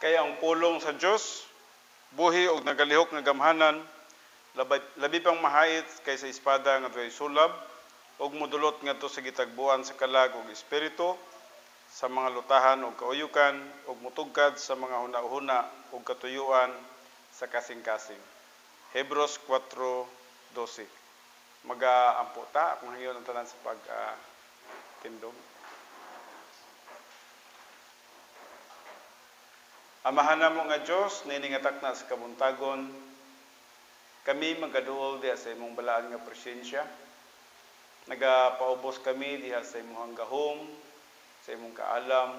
Kaya ang pulong sa Dios buhi og nagalihok nga gamhanan, labi pang mahait kaysa espada nga doy sulab, og modulot ngadto sa gitagbuan sa kalag ug espiritu, sa mga lutahan ug kauyukan, ug mutugkad sa mga hunahuna ug katuyuan sa kasing-kasing. Hebreos 4:12. Mag-aampo ta kung hayon ang tanan sa tindog. Amahan namo nga Dios, niningatak na sa kabuntagon, kami magaduol diha sa imong balaan nga presensya. Nagapaubos kami diha sa imong gahom, sa imong kaalam,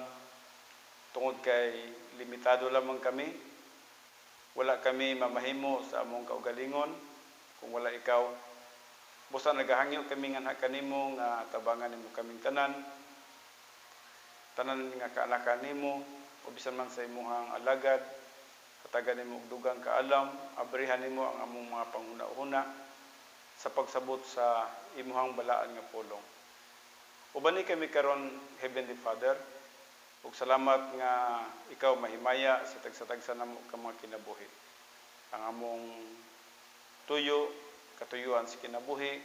tungod kay limitado lamang kami. Wala kami mamahimo sa among kaugalingon kung wala ikaw. Busa nagahangyo kami nga kanimo nga tabangan nimo kaming tanan nga kaanakan nimo, o bisan man sa imong alagad, katagan nimo og dugang kaalam, abrihan nimo ang among mga panghuna-huna sa pagsabot sa imong balaan nga pulong. Ubani kami karon, Heavenly Father, ug salamat nga ikaw mahimaya sa tagsa-tagsa namo ka mga kinabuhi. Ang among tuyo, katuyuan sa kinabuhi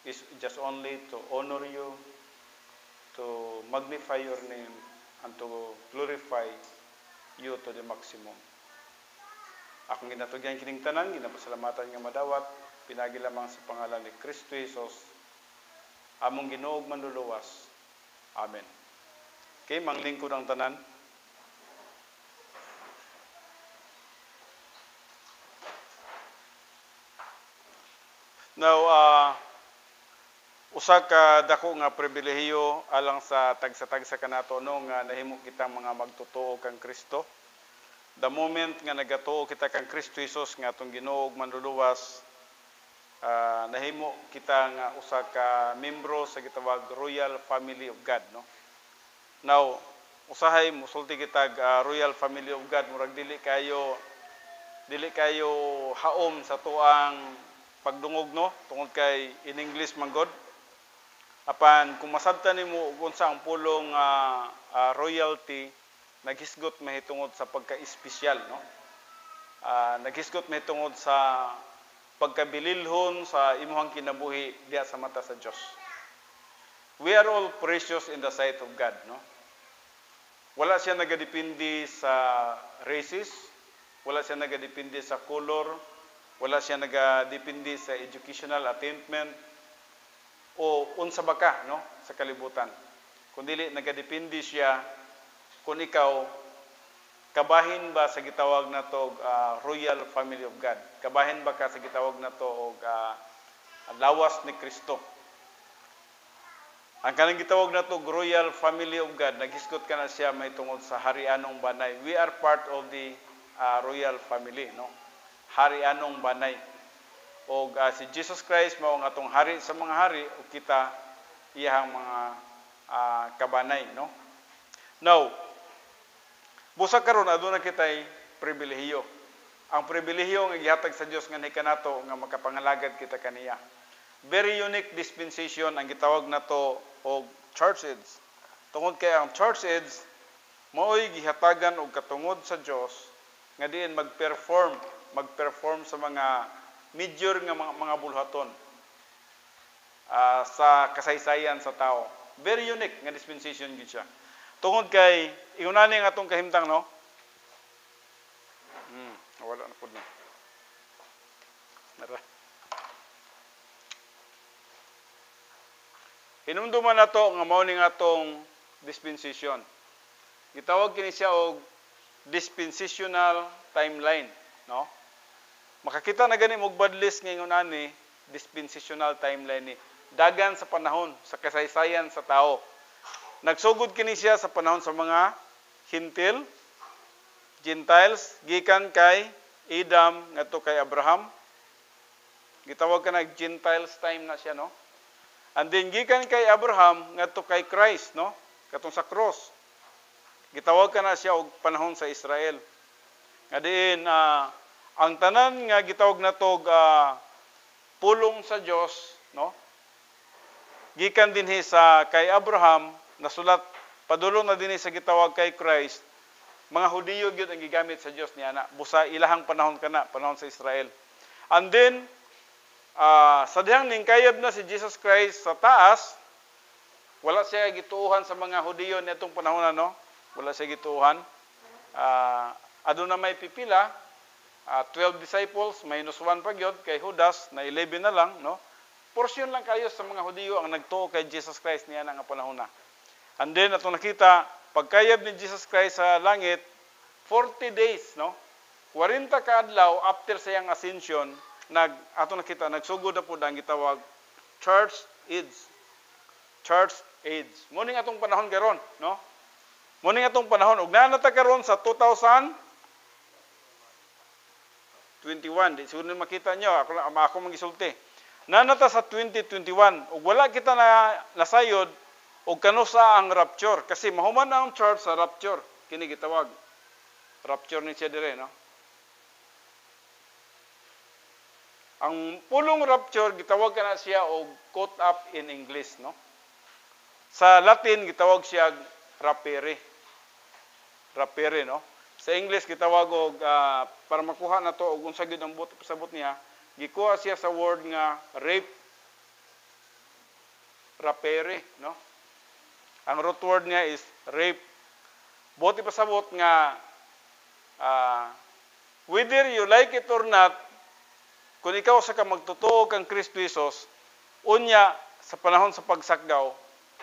is just only to honor you, to magnify your name, and to glorify you to the maximum. Akong ginatugyan kining tanan, ginapasalamatan nga madawat, pinagi lamang sa pangalan ni Kristo Jesus, among Ginoo ug manluluwas. Amen. Okay, manglingkod ang tanan. Now, usa ka dako nga pribilehiyo alang sa tagsa-tagsa kanato no nga nahimo kitang mga magtotoo kang Kristo. The moment nga nagatuo kita kang Kristo Jesus nga atong Ginoo ug manluluwas, nahimo kita nga usa ka membro sa gitawag Royal Family of God, no. Now, usahay musulti kitag Royal Family of God, murag dili kayo haom sa tuang pagdungog, no, tungod kay in English man god. Apan kung masabtan nimo ug unsa ang pulong royalty, naghisgot mahitungod sa pagka-espesyal, no. Naghisgot mahitungod sa pagkabililhon sa imong kinabuhi diha sa mata sa Dios. We are all precious in the sight of God, no. Wala siya nagadepende sa races, wala siya nagadepende sa color, wala siya nagadepende sa educational attainment, o unsa ba ka, no, sa kalibutan. Kundi nagadepende siya kung ikaw kabahin ba sa gitawag nato Royal Family of God. Kabahin ba ka sa gitawag nato og lawas ni Kristo. Ang kanang gitawag nato Royal Family of God, naghisgot ka na siya mahitungod sa harianong banay. We are part of the Royal Family, no. Harianong banay. O si Jesus Christ mao ang atong hari sa mga hari, o kita iyang mga kabanay, no. Now, busa karon aduna kitay pribilehiyo. Ang pribilehiyo nga gihatag sa Dios nga kanato nga makapangalagad kita kaniya. Very unique dispensation ang gitawag nato og church age. Tungod kay ang church age mao'y gihatagan og katungod sa Dios nga diin magperform sa mga major nga mga bulhaton sa kasaysayan sa tao. Very unique nga dispensation gid siya. Tungod kay ingunani nga atong kahimtang, no. Wala na pud na. Nara. Hinumduman nato nga mao ning atong dispensation. Gitawag kini siya og dispensational timeline, no. Makakita na gani og badlis nga ingon ani dispensational timeline ni dagan sa panahon sa kasaysayan sa tao. Nagsugod kini siya sa panahon sa mga Gentiles, gikan kay Adam ngadto kay Abraham. Gitawag ka na Gentiles time na siya, no. And then gikan kay Abraham ngadto kay Christ, no, katong sa cross. Gitawag ka na siya og panahon sa Israel. Nga diin ang tanan nga gitawag natog pulong sa Dios, no, gikan dinhi sa kay Abraham, nasulat padulong na dinhi sa gitawag kay Christ, Mga Hudiyo gyud ang gigamit sa Dios niya na. Busa ilahang panahon kana, panahon sa Israel. And then sa dihang ningkayab na si Jesus Christ sa taas, wala siya gituuhan sa mga Hudiyo nitong panahon no. Wala siya gituuhan. Aduna may pipila, 12 disciples minus 1 pa gyud kay Judas na 11 na lang no. Porsyon lang kayo sa mga Hudiyo ang nagtuo kay Jesus Christ niya nga panahon na. And then atong nakita pagkayab ni Jesus Christ sa langit 40 days no. 40 ka adlaw after sa iyang ascension atong nakita nagsugod na pud ang gitawag church age. Church age. Muning atong panahon karon no. Muning atong panahon ug naa ta karon sa 2021 di siguro makita nyo ako magisulti. Nanata sa 2021 ug wala kita na nasayod og kanusa ang rapture kasi mahuman na ang church sa rapture kini gitawag rapture ni siya dire no. Ang pulong rapture gitawag kana siya og caught up in English no. Sa Latin gitawag siya rapere. Rapere no. Sa English gitawag og para makuha na to og unsa gyud ang pasabot niya gikuha siya sa word nga rape. Rapere no. Ang root word niya is rape. Buti pasabot nga whether you like it or not, kung ikaw sa ka magtotoo kang Kristo Jesus, unya sa panahon sa pagsakdaw,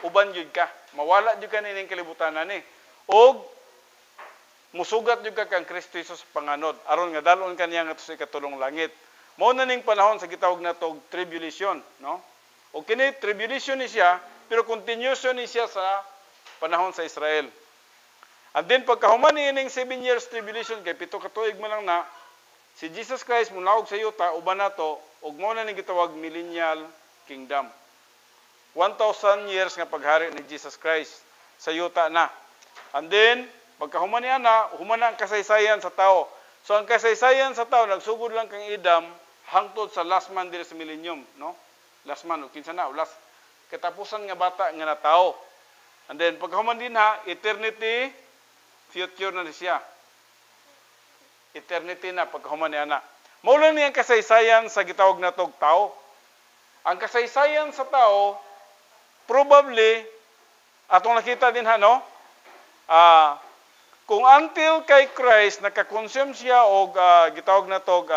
uban jud ka. Mawala jud ka nining kalibutan ani. Og musugat jud ka kang Kristo Jesus sa panganod aron nga dalon kaniya nga sa ikatulong langit. Mao na ning panahon sa gitawag natog tribulation, no? O kini tribulation ni siya, pero continuation ni siya sa panahon sa Israel. And then pagkahuman ining 7 years tribulation kay pito ka tuig man lang na si Jesus Christ munawag sa yuta uban nato ug mao na ning gitawag millennial kingdom. 1,000 years nga paghari ni Jesus Christ sa yuta na. And then pagkahuman niya na human na ang kasaysayan sa tao. So ang kasaysayan sa tao nagsugod lang kang idam hangtod sa last man diri sa millennium, no? Last man o kinsa na o last katapusan nga bata nga na tao. And then pagkahuman din ha eternity future na siya. Eternity na pagkahuman niya na. Mao lang niyang kasaysayan sa gitawag natog tao. Ang kasaysayan sa tao probably atong nakita din ha no? Kung until kay Christ nakakonsume siya og gitawag natog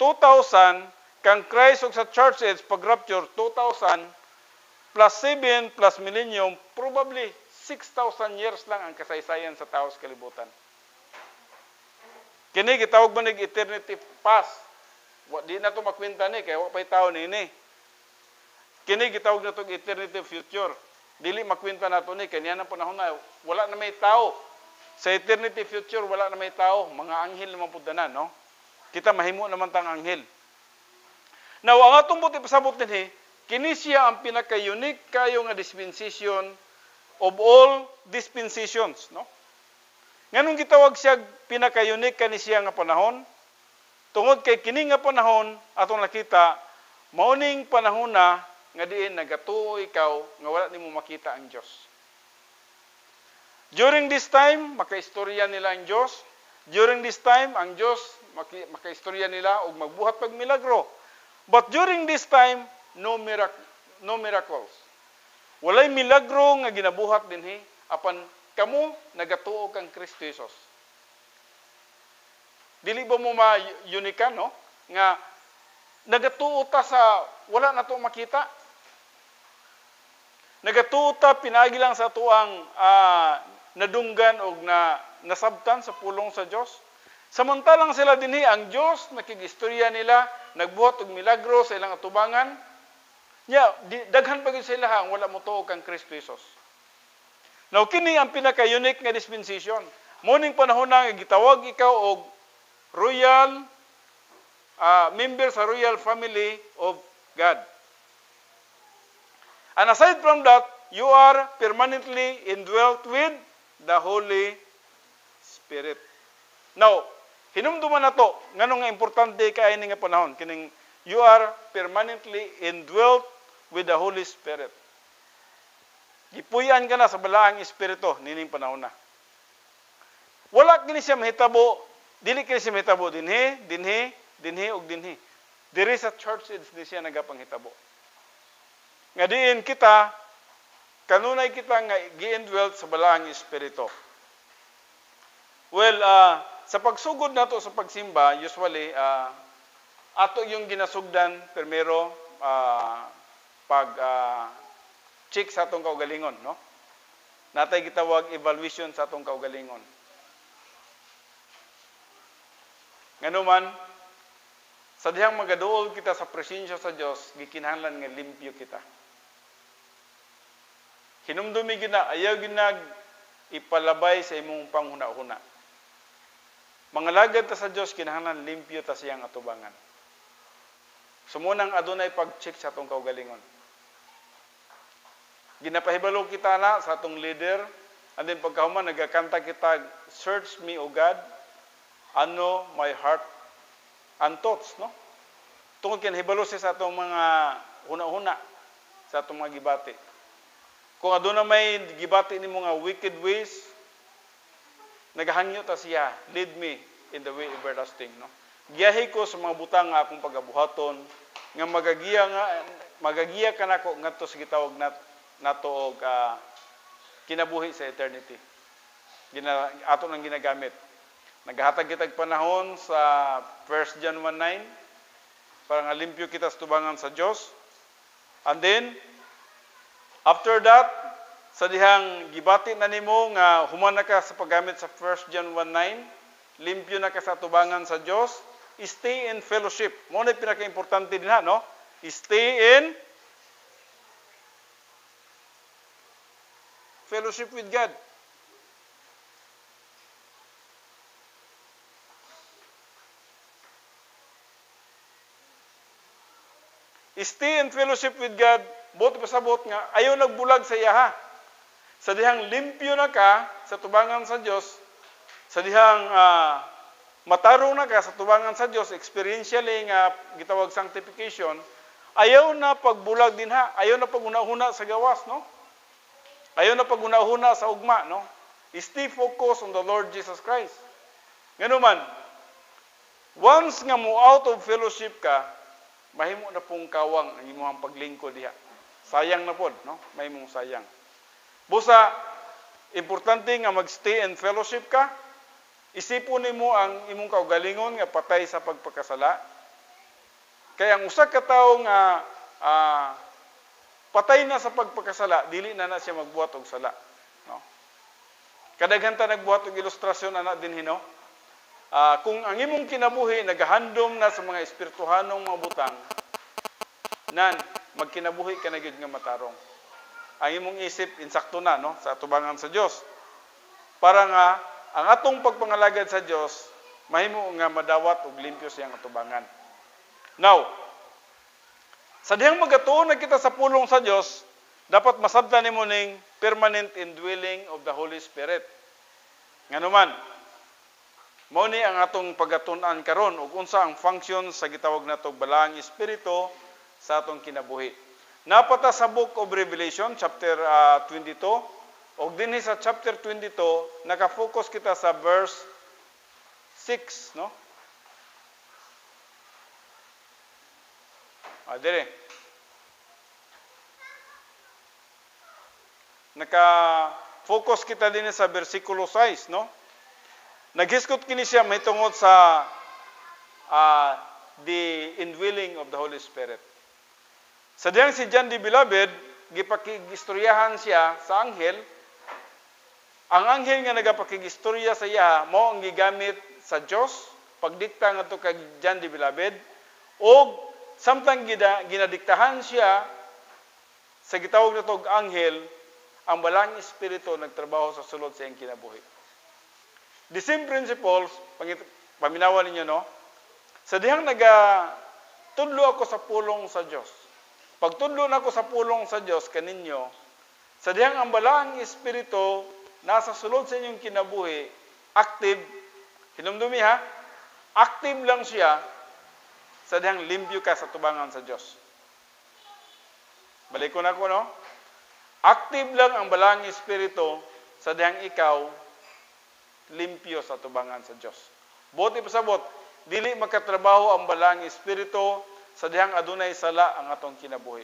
2,000 kang Christ og sa church age pag rapture 2,000 plus 7 plus millennium probably 6,000 years lang ang kasaysayan sa tao sa kalibutan. Kini gitawag man og eternity past. Di na to makwenta ni kay wa pay tao nini. Kini gitawag na to eternity future. Dili makwenta nato ni kaniya na panahon na wala na may tao. Sa eternity future wala na may tao, mga anghel naman pud tanan, no? Kita mahimo naman tang anghel. Now ang atong buti pasabot dinhi, kini siya ang pinaka-unique kayo nga dispensation of all dispensations, no? Nganong gitawag siya pinaka-unique kani siya nga panahon? Tungod kay kini nga panahon atong nakita, mauning panahon na nga diin nagatuo ikaw nga wala nimo makita ang Dios. During this time, makaistorya nila ang Dios. During this time, ang Dios makaistorya nila og magbuhat pag milagro. But during this time, no miracles. Walay milagro nga ginabuhat dinhi apan kamo nagatuo kang Kristo Jesus. Dili ba mo ma-unikan no nga nagatuo ta sa wala na to makita? Nagatuo ta pinagi lang sa tuang nadunggan og nasabtan sa pulong sa Dios. Samantalang sila dinhi ang Dios nakigistorya nila, nagbuhat og milagro sa ilang atubangan. Nya daghan pa gyud sila ang wala mo tuo kang Kristo Jesus. Now kini ang pinaka-unique nga dispensation. Moning panahon na gitawag ikaw og royal member sa royal family of God. And aside from that, you are permanently indwelt with the Holy Spirit. Now, hinumduman na to, nganong nga importante kay ini nga panahon, kining you are permanently indwelt with the Holy Spirit. Gipuy-an ka na sa balaang espiritu nining panahon na. Wala kini siya mahitabo, dili kini siya mahitabo dinhi ug dinhi. Diri sa church di siya nagapanghitabo. Nga diin kita kanunay kita nga gi-indwelt sa balaang espiritu. Well, sa pagsugod nato sa pagsimba, usually ato yung ginasugdan primero pag check sa atong kaugalingon, no? Natay gitawag evaluation sa atong kaugalingon. Nganuman, sa dihang magaduol kita sa presensya sa Dios, gikinahanglan nga limpyo kita. Hinumdumi gyud na ayaw gyud nag ipalabay sa imong panghuna-huna. Mangalagad ta sa Dios, kinahanglan limpyo ta siyang atubangan. Sumunang adunay pag-check sa atong kaugalingon. Ginapahibalo kita na sa atong leader, and then pagkahuman nagakanta kita, search me, O God, ano my heart and thoughts, no? Tungod kinahibalo siya sa atong mga huna-huna, sa atong mga gibati. Kung aduna may gibati ni mga wicked ways, nagahangyo ta siya, lead me in the way everlasting, no? Giyahi ko sa mga butang nga akong pagabuhaton, nga magagiya ka nako ngadto sa gitawag nato og kinabuhi sa eternity. Ato nang ginagamit. Naghatag kitag panahon sa 1 John 1:9 para nga limpyo kita sa tubangan sa Dios. And then after that, sa dihang gibati na nimo nga human na ka sa paggamit sa 1 John 1:9, limpyo na ka sa tubangan sa Dios, stay in fellowship. Mo na pinaka-importante din ha, no? Stay in fellowship with God. Stay in fellowship with God, buot pasabot nga, ayaw nagbulag sa iya ha. Sa dihang limpyo na ka sa tubangan sa Dios, sa dihang matarong na ka sa tubangan sa Dios, experientially nga gitawag sanctification, ayaw na pagbulag din ha, ayaw na paghuna-huna sa gawas, no? Ayaw na paghuna-huna sa ugma, no? Stay focused on the Lord Jesus Christ. Nganuman, once nga mo out of fellowship ka, mahimo na pong kawang ang imong paglingkod diha. Sayang na pod, no? Mahimong sayang. Busa, importante nga magstay in fellowship ka. Isipon nimo ang imong kaugalingon nga patay sa pagpakasala. Kaya ang usa ka tawo nga patay na sa pagpakasala, dili na siya magbuhat og sala, no? Kadaghan ta nagbuhat og ilustrasyon ana dinhi, no? Kung ang imong kinabuhi nagahandom na sa mga espirituhanong mga butang, nan magkinabuhi ka na gyud nga matarong. Ang imong isip insakto na, no, sa atubangan sa Dios. Para nga ang atong pagpangalagad sa Dios mahimo nga madawat og limpyo siyang atubangan. Now, sa dihang magatuon na kita sa pulong sa Dios, dapat masabtan nimo ning permanent indwelling of the Holy Spirit. Nganuman, mao ni ang atong pagatun-an karon ug unsa ang function sa gitawag natong balaang espiritu sa atong kinabuhi. Napata sa Book of Revelation chapter 22 ug dinhi sa chapter 22 naka-focus kita sa verse 6, no? Dire. Naka-focus kita din sa versikulo 6, no? Naghiskot kini siya mahitungod sa the indwelling of the Holy Spirit. Sa diyang si John the Beloved, gipakigistoryahan siya sa anghel. Ang anghel nga nagapakigistorya sa iya, mao ang gigamit sa Dios pagdikta ngadto kay John the Beloved, o samtang ginadiktahan siya sa gitawag natong anghel, ang balang espiritu nagtrabaho sa sulod sa iyang kinabuhi. The same principles, paminawan ninyo, no? Sa dihang tudlo ako sa pulong sa Dios. Pag tudlo na ako sa pulong sa Dios kaninyo, sa dihang ang balang espiritu nasa sulod sa inyong kinabuhi, active, hinumdumi ha, active lang siya sa dihang limpyo ka sa tubangan sa Dios. Balik ko na ko, no? Active lang ang balang espiritu sa dihang ikaw limpyo sa tubangan sa Dios. Buot ipasabot, dili makatrabaho ang balang espiritu sa dihang adunay sala ang atong kinabuhi.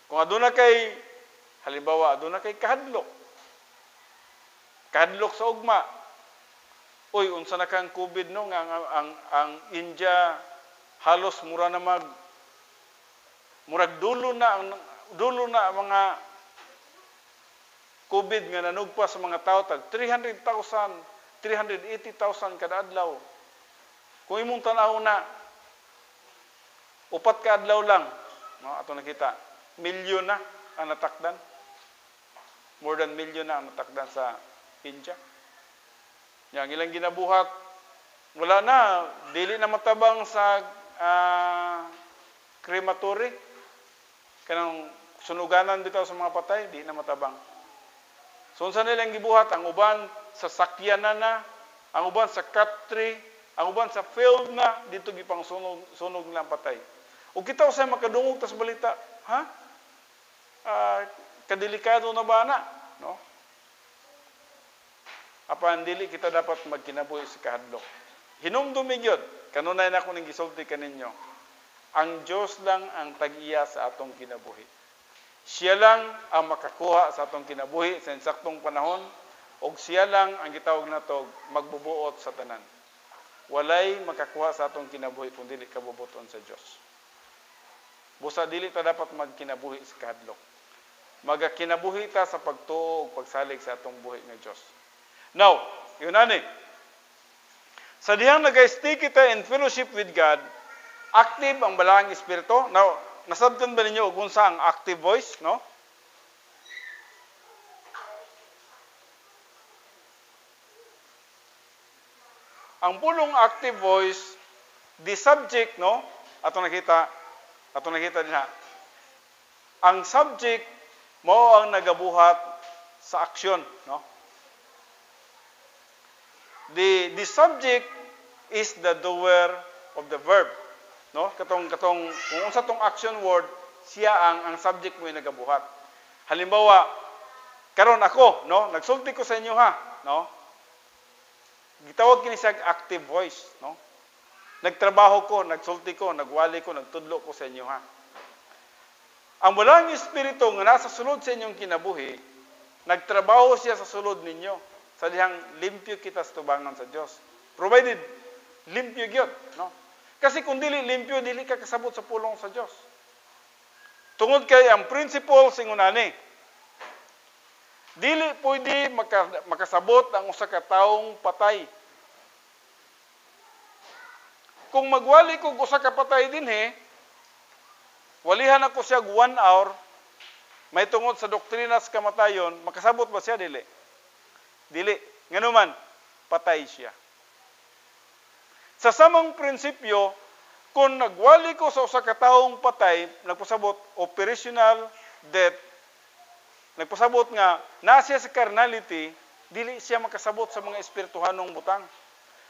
Kung aduna kay halimbawa aduna kay kahadlok sa ugma. Uy, unsa na kang COVID no nga ang India halos murag dulo na ang mga COVID nga nanugpa sa mga tao tag 300,000, 380,000 kada adlaw. Kung imong tan-aw na upat ka adlaw lang, no, ato nakita, milyon na ang natakdan. More than milyon na ang natakdan sa India. Yang ilang ginabuhat, wala na, dili na matabang sa crematory. Kanang sunuganan bitaw sa mga patay, di na matabang. So, unsa nilang gibuhat? Ang uban sa sakyanan na, ang uban sa cut-tree, ang uban sa field na, dito gipang sunog nilang patay. O kita usay makadungog tas balita, ha? Kadelikado na ba na? No? Apan dili kita dapat magkinabuhi sa kahadlok. Hinumdumi gyud, kanunay na ako ning gisulti kaninyo. Ang Dios lang ang tag-iya sa atong kinabuhi. Siya lang ang makakuha sa atong kinabuhi sa insaktong panahon, o siya lang ang gitawag nato magbubuot sa tanan. Walay makakuha sa atong kinabuhi kung dili kabubuton sa Dios. Busa dili ta dapat magkinabuhi sa kahadlok. Magakinabuhi ta sa pagtuo ug pagsalig sa atong buhi nga Dios. Now, yun ani. Sa dihang nag-stay kita in fellowship with God, active ang balaang espiritu. Now, nasabtan ba ninyo kung sa ang active voice, no? Ang pulong active voice, the subject, no? Ato nakita din ha. Ang subject mo ang nagabuhat sa aksyon, no? The subject is the doer of the verb, no? Katong kung unsa tong action word, siya ang subject mo yung nagabuhat. Halimbawa, karon ako, no? Nagsulti ko sa inyo ha, no? Gitawag kini siya active voice, no? Nagtrabaho ko, nagsulti ko, nagwali ko, nagtudlo ko sa inyo ha. Ang balang espiritu nga nasa sulod sa inyong kinabuhi, nagtrabaho siya sa sulod ninyo sa dihang limpyo kita sa tubangan sa Dios. Provided limpyo gyud, no? Kasi kung dili limpyo, dili ka kasabot sa pulong sa Dios. Tungod kay ang principle singunani, dili pwede makasabot ang usa ka taong patay. Kung magwali ko usa ka patay dinhi, walihan ako siya 1 hour, may tungod sa doktrina sa kamatayon, makasabot ba siya dili? Dili. Nganuman, patay siya. Sa samang prinsipyo, kung nagwali ko sa usa ka taong patay, nagpasabot operational death, nagpasabot nga nasiya sa carnality, dili siya makasabot sa mga espirituhanong butang.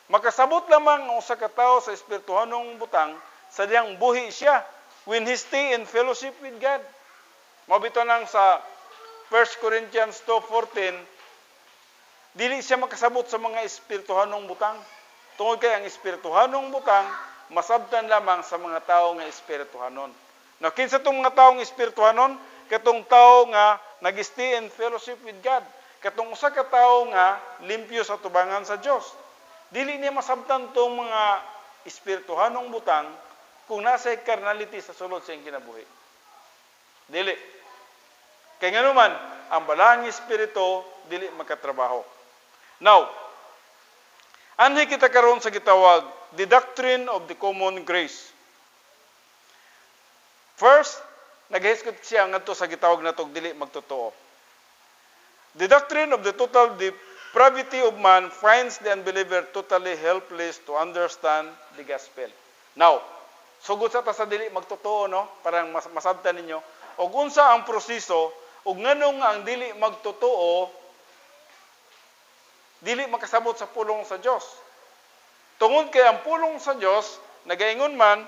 Makasabot lamang ang usa ka tawo sa espirituhanong butang sa diyang buhi siya when he stay in fellowship with God. Mabito nang sa 1 Corinthians 2:14, dili siya makasabot sa mga espirituhanong butang. Tungod kay ang espirituhanong butang, masabtan lamang sa mga tao nga espirituhanon. Now, kinsa tong mga taong espirituhanon? Katong tao nga nag-stay in fellowship with God. Katong usa ka tao nga limpyo sa tubangan sa Dios. Dili niya masabtan tong mga espirituhanong butang kung nasa carnality sa sulod sa iyang kinabuhi. Dili. Kay nganuman, ang balang espiritu dili makatrabaho. Now, anhi kita karon sa gitawag, the doctrine of the common grace. First, naghiskot siya ngadto sa gitawag natog dili magtotoo. The doctrine of the total depravity of man finds the unbeliever totally helpless to understand the gospel. Now, sugod sa ta sa dili magtotoo, no? Parang masabtan ninyo. Og unsa ang proseso, ug nganong ang dili magtotoo, dili makasabot sa pulong sa Dios. Tungod kay ang pulong sa Dios nagaingon man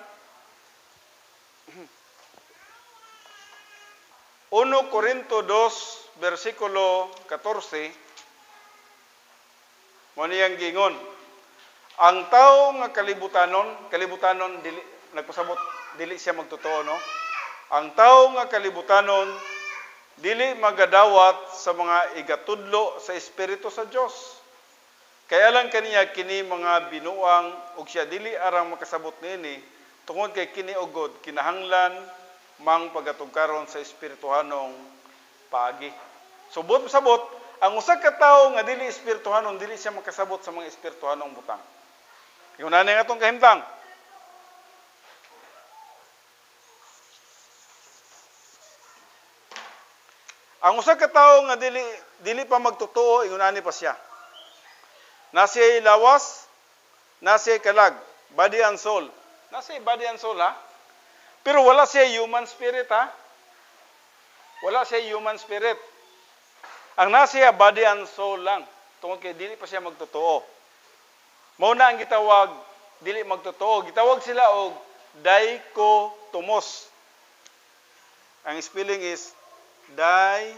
1 Corinto 2 versikulo 14, Mo niyang giingon. Ang tao nga kalibutanon dili nagpasabot dili siya magtotoo, no? Ang tao nga kalibutanon dili magadawat sa mga igatudlo sa espiritu sa Dios. Kaya lang kaniya kini mga binuang ug siya dili arang makasabot niini tungod kay kini ugod kinahanglan mang pagatugkaron sa espirituhanong paagi. Subot sabot ang usa ka tawo nga dili espirituhanon dili siya makasabot sa mga espirituhanong butang. Yun na nga itong kahimtang. Ang usa ka tawo nga dili pa magtotoo ingon pa siya. Nasiya'y lawas, nasiya'y kalag, body and soul. Nasiya'y body and soul, ha? Pero wala siya human spirit, ha? Wala siya human spirit. Ang nasiya body and soul lang. Tungkol kay dili pa siya magtotoo. Mao na ang gitawag dili magtotoo. Gitawag sila og dichotomos. Ang spelling is dichotomos.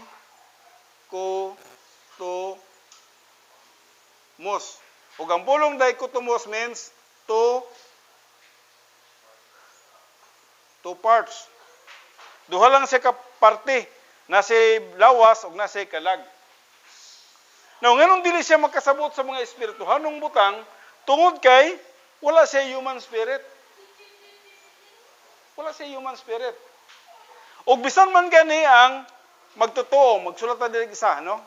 Ug ang pulong dichotomos means two parts. Duha lang siya ka parte, nasa lawas ug nasa kalag. Now, nganong dili siya makasabot sa mga espirituhanong butang tungod kay wala siya human spirit. Wala siya human spirit. Ug bisan man gani ang magtotoo, magsulat na dili isa, no?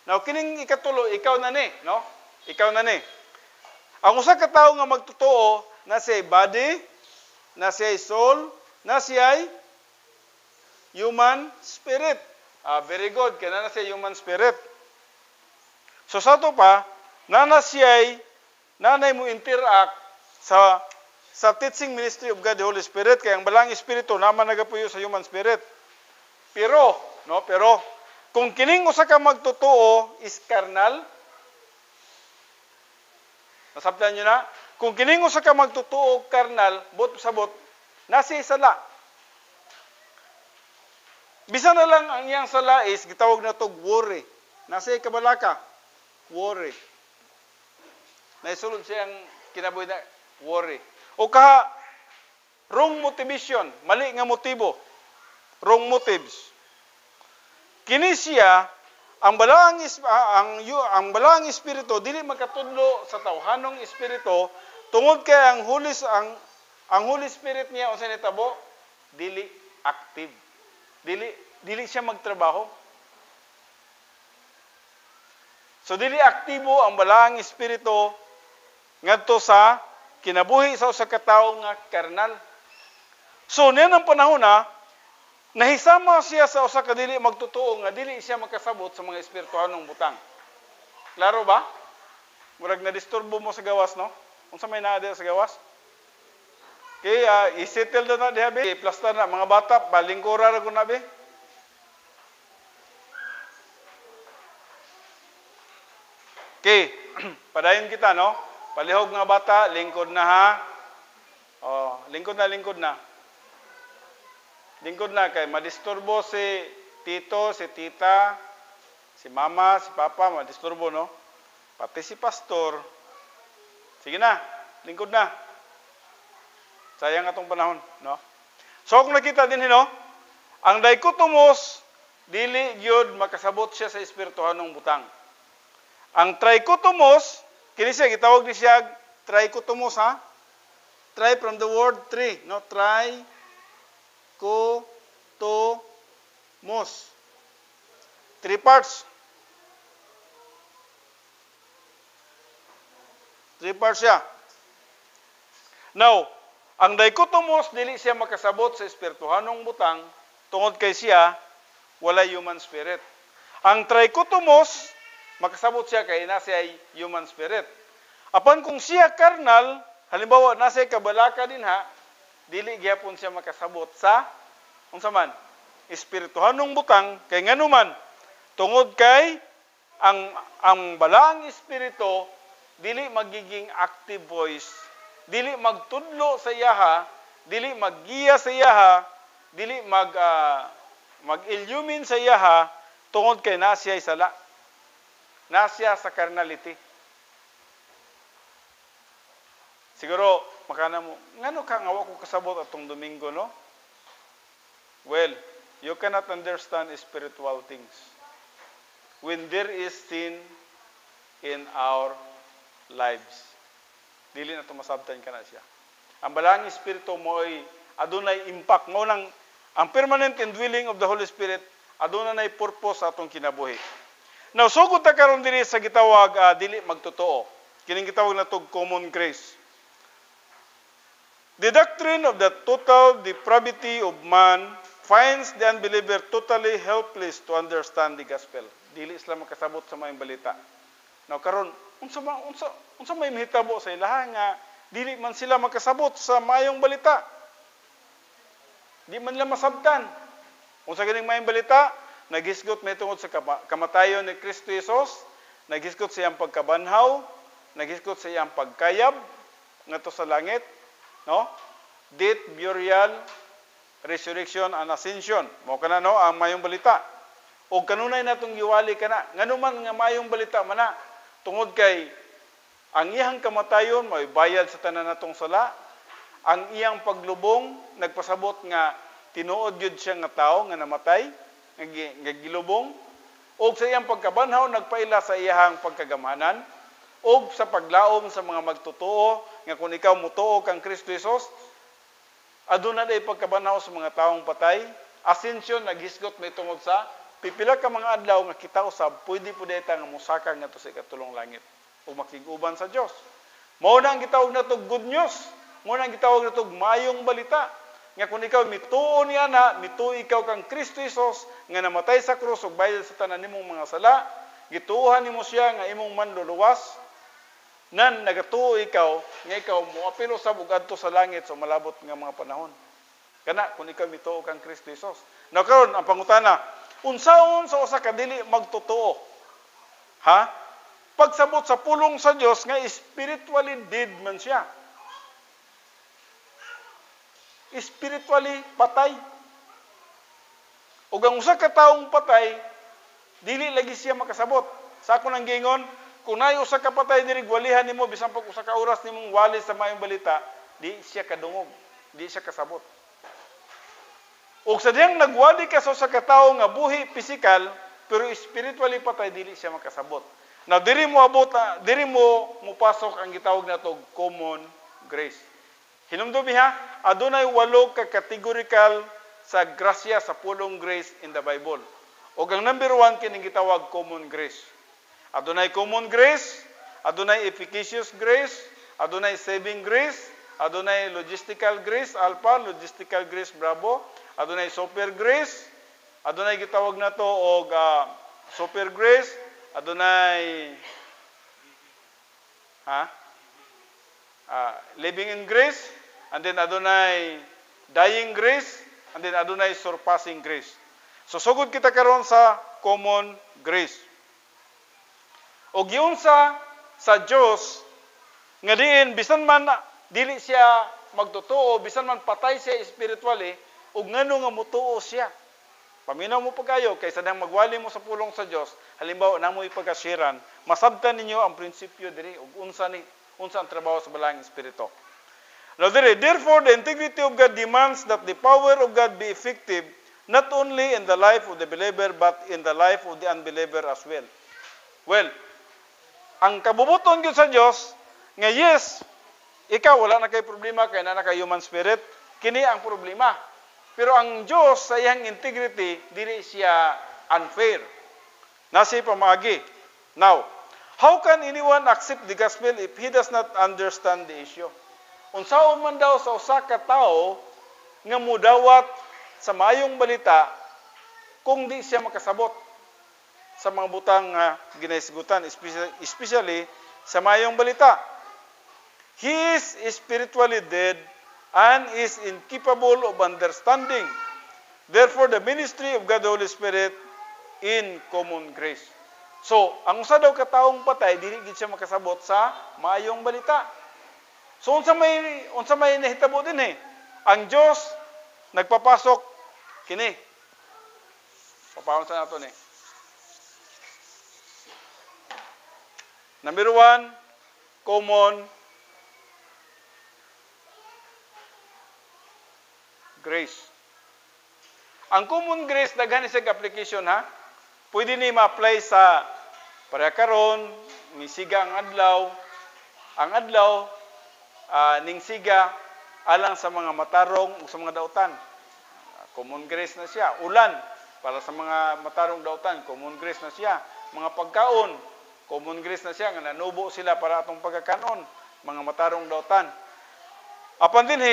Now, kining ikatulo, ikaw na ni, no? Ikaw na ni. Ang usa ka tawo nga magtotoo, na siya body, na siya soul, na siya human spirit. Very good, kaya na siya human spirit. So sa ito pa, nanay mo interact sa teaching ministry of God, the Holy Spirit, kaya ang balang espiritu naman nagapuyo sa human spirit. Pero kung kining usa ka magtotoo is carnal, nasabtan nyo na? Kung kining usa ka magtotoo carnal, sabot, nasa sala. Bisan na lang ang iyang sala is gitawag na to worry. Nasa kabalaka, worry. Naisulod siyang kinabuhi na worry. O wrong motivation, mali nga motibo. Wrong motives. Kini siya ang balaang espiritu dili makatudlo sa tawhanong espiritu tungod kay ang Holy Spirit niya unsa nitabo dili active. Dili siya magtrabaho. So dili aktibo ang balaang espiritu ngadto sa kinabuhi sa usa ka tawo nga karnal. So niyan ang panahon na nahisama siya sa usa ka dili magtotoo nga dili siya makasabot sa mga espirituhanong butang. Klaro ba? Murag na disturbo mo sa gawas, no? Unsa may naa sa gawas? Okay, i-settle na diha be. Plaster na mga bata, balingkura ra kun na be. Okay, padayon kita, no? Palihog nga bata, lingkod na ha. Oh, lingkod na. Lingkod na kay madisturbo si tito, si tita, si mama, si papa, madisturbo, no? Pati si pastor. Sige na, lingkod na. Sayang atong panahon, no? So kung nakita din no, ang dichotomos dili gyud makasabot siya sa espirituhanong butang. Ang trichotomos, kini siya gitawag ni siya trichotomos, ha? Tri from the word three, no? Trichotomos. Three parts. Three parts siya. Now, ang dichotomos dili siya makasabot sa espirituhanong butang tungod kay siya wala human spirit. Ang trichotomos makasabot siya kay nasa human spirit. Apan kung siya carnal, halimbawa nasa kabalaka din ha, dili gyapon siya makasabot sa unsa man espirituhanong butang kay nganuman tungod kay ang balaang espiritu dili magiging active voice, dili magtudlo sa iyaha, dili maggiya sa iyaha, dili mag-illumine sa iyaha tungod kay nasiya'y sala. Nasya sa carnality. Siguro, makana mo, ngano ka nga wa ko kasabot atong Domingo, no? Well, you cannot understand spiritual things. When there is sin in our lives, dili na ito masabtan ka na siya. Ang balang Espiritu mo ay adunay impact. Ngunang, ang permanent indwelling of the Holy Spirit, adunay purpose sa atong kinabuhi. Now, sugod ta karon diri sa gitawag, dili magtotoo. Kining gitawag na tog common grace. The doctrine of the total depravity of man finds the unbeliever totally helpless to understand the gospel. Dili sila makasabot sa mayong balita. Now karon, unsa may mahitabo sa ilaha nga dili man sila makasabot sa mayong balita. Di man nila masabtan. Unsa ganing mayong balita, nagisgot may tungod sa kamatayon ni Kristo Jesus, nagisgot sa iyang pagkabanhaw, nagisgot sa iyang pagkayab ngadto sa langit. No? Death, burial, resurrection, and ascension. Mao kana no ang mayong balita. O kanunay natong giwali kana. Ngano man nga mayong balita man na tungod kay ang iyang kamatayon may bayad sa tanan natong sala. Ang iyang paglubong nagpasabot nga tinuod gyud siya nga tawo nga namatay, nga gilubong. O sa iyang pagkabanhaw nagpaila sa iyang pagkagamanan. O sa paglaom sa mga magtotoo, nga kung ikaw mutuo kang Kristo Jesus, aduna day pagkabanhaw sa mga taong patay, ascension, naghisgot may tungod sa, pipila ka mga adlaw nga kita usab, pwede po deta nga musaka nga to sa ikatulong langit, o makiguban sa Diyos. Mao na ang gitawag na to good news, mao na ang gitawag na to mayong balita, nga kung ikaw mituo niya na, mituo ikaw kang Kristo Jesus, nga namatay sa krus, o bayad sa tanan nimong mga sala, gituuhan nimo siya nga imong manluluwas, nan nagatuo ikaw, nga ikaw moapilo sa bugadto sa langit sa malabot nga mga panahon. Kana kung ikaw mituo kang Kristo Jesus. Now karon ang pangutana, unsaon sa usa ka dili magtotoo? Ha? Pagsabot sa pulong sa Dios nga spiritually dead man siya. Spiritually patay. Ug ang usa ka taong patay, dili lagi siya makasabot. Sa ako nang gingon, kung naay usa ka patay diri walihan nimo bisan pag usa ka oras nimong wali sa mayong balita, di siya kadungog, di siya kasabot. Ug sa diyang nagwali ka sa usa ka tawo nga buhi pisikal pero spiritually patay, dili siya makasabot. Now diri mo abot, diri mo mupasok ang gitawag nato common grace. Hinumdumi ha, adunay 8 ka categorical sa grasya sa pulong grace in the Bible. Ug ang number 1 kining gitawag common grace. Adunay common grace, adunay efficacious grace, adunay saving grace, adunay logistical grace, alpha, logistical grace, bravo, adunay super grace, adunay gitawag na to og super grace, adunay living in grace, and then adunay dying grace, and then adunay surpassing grace. So sugod kita karon sa common grace. O giunsa sa Dios nga diin bisan man dili siya magtotoo, bisan man patay siya spiritually, ug ngano nga mutuo siya. Paminaw mo pagayo kaysa nang magwali mo sa pulong sa Dios, halimbawa namo ipagasiran, masabtan ninyo ang prinsipyo diri ug unsa ang trabaho sa balang espiritu. Now therefore the integrity of God demands that the power of God be effective not only in the life of the believer but in the life of the unbeliever as well. Well, ang kabubuton gyud sa Dios nga yes, ikaw wala na kay problema kay na kay human spirit, kini ang problema. Pero ang Dios sa iyang integrity dili siya unfair. Nasi pamagi. Now, how can anyone accept the gospel if he does not understand the issue? Unsaon man daw sa usa ka tawo nga mudawat sa mayong balita kung di siya makasabot sa mga butang ginaisgutan, especially sa mayong balita. He is spiritually dead and is incapable of understanding. Therefore, the ministry of God the Holy Spirit in common grace. So, ang usa daw kataong patay, dili gid siya makasabot sa mayong balita. So, unsa may nahitabo din ang Dios nagpapasok kini. Papaon sa nato ni. Number 1, common grace. Ang common grace, daghan isang application ha. Pwede ni ma-apply sa para karon, ni siga ang adlaw. Ang adlaw, ning siga, alang sa mga matarong o sa mga dautan. Common grace na siya. Ulan, para sa mga matarong dautan, common grace na siya. Mga pagkaon, common grace na siya. Nga nanubo sila para atong pagkakanon, mga matarong dautan. Apan din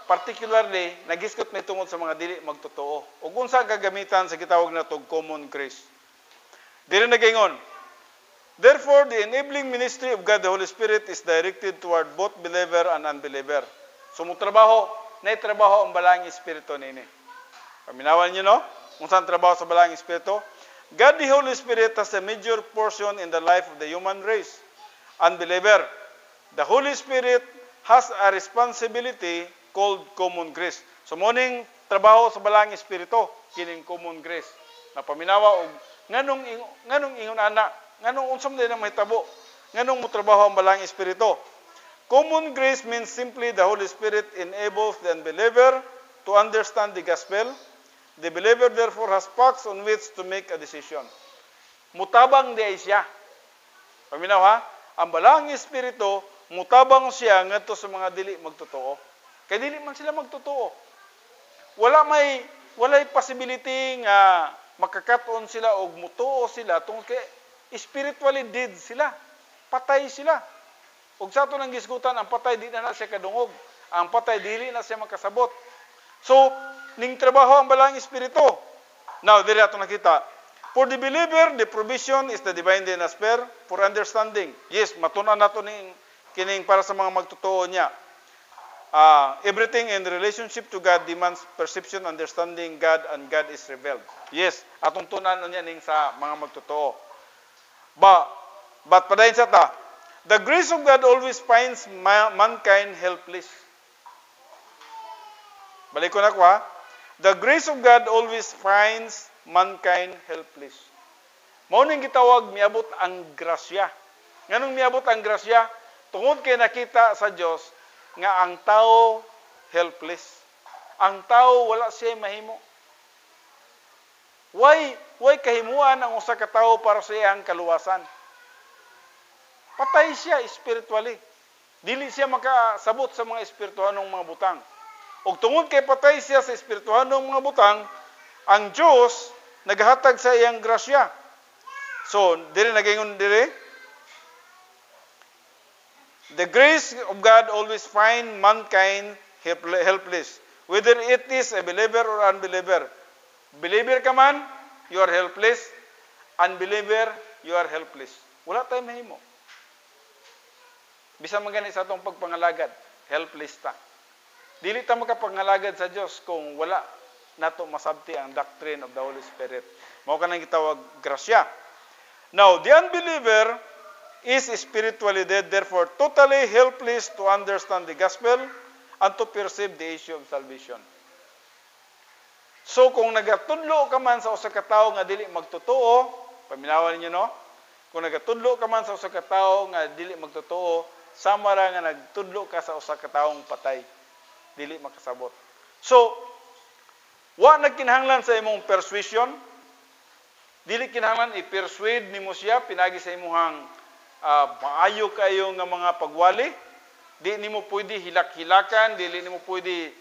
particularly, nagiskot na tungod sa mga dili magtotoo. O kung saan gagamitan sa gitawag na itong common grace. Dili nagaingon. Therefore, the enabling ministry of God the Holy Spirit is directed toward both believer and unbeliever. So, trabaho, naitrabaho ang balang espiritu nini. Paminawan niyo, no? Kung saan trabaho sa balang espiritu? God the Holy Spirit has a major portion in the life of the human race. Unbeliever. The Holy Spirit has a responsibility called common grace. So, morning trabaho sa balang espiritu, kining common grace. Na paminawa og nganong ingon anak, nganong unsam din ang mahitabo, nganong mo trabaho ang balang espiritu. Common grace means simply the Holy Spirit enables the unbeliever to understand the gospel. The believer therefore has facts on which to make a decision. Mutabang di ay siya. Paminaw ha? Ang balang espiritu, mutabang siya ngadto sa mga dili magtotoo. Kay dili man sila magtotoo. Walay possibility nga makakaton sila o mutuo sila tungkol kay spiritually dead sila. Patay sila. Ug sa ato nang gisgutan, ang patay di na siya kadungog. Ang patay dili na siya makasabot. So, ning trabaho ang balang espiritu. Now, dili ato nakita. For the believer, the provision is the divine sphere for understanding. Yes, matunan nato ning kining para sa mga magtotoo niya. Everything in relationship to God demands perception, understanding God, and God is revealed. Yes, atong tunan niya ning sa mga magtotoo. But padayon sa ta, the grace of God always finds mankind helpless. Balik ko na ko ha. The grace of God always finds mankind helpless. Mao ning gitawag miabot ang grasya. Nganong miabot ang grasya? Tungod kay nakita sa Dios nga ang tao helpless. Ang tao wala siya mahimo. Why kahimuan ang usa ka tawo para sa iyang kaluwasan? Patay siya spiritually. Dili siya makasabot sa mga espirituhanong mga butang. Ug tungod kay patay siya sa espirituhanong mga butang, ang Dios naghatag sa iyang grasya. So, dili nagingon dili. The grace of God always find mankind helpless. Whether it is a believer or unbeliever. Believer ka man, you are helpless. Unbeliever, you are helpless. Wala tayong mahimo. Bisan magani sa atong pagpangalagad, helpless ta. Dili ta makapangalagad sa Dios kung wala nato masabti ang doctrine of the Holy Spirit. Mao kanang gitawag grasya. Now, the unbeliever is spiritually dead, therefore totally helpless to understand the gospel and to perceive the issue of salvation. So, kung nagatudlo ka man sa usa ka tawo nga dili magtotoo, paminawan ninyo no? Kung nagatudlo ka man sa usa ka tawo nga dili magtotoo, sama ra nga nagtudlo ka sa usa ka tawong patay, dili makasabot. So, wa nagkinahanglan sa imong persuasion, dili kinahanglan i-persuade nimo siya pinagi sa imong maayo kayo nga mga pagwali. Di nimo pwede hilak-hilakan, dili nimo pwede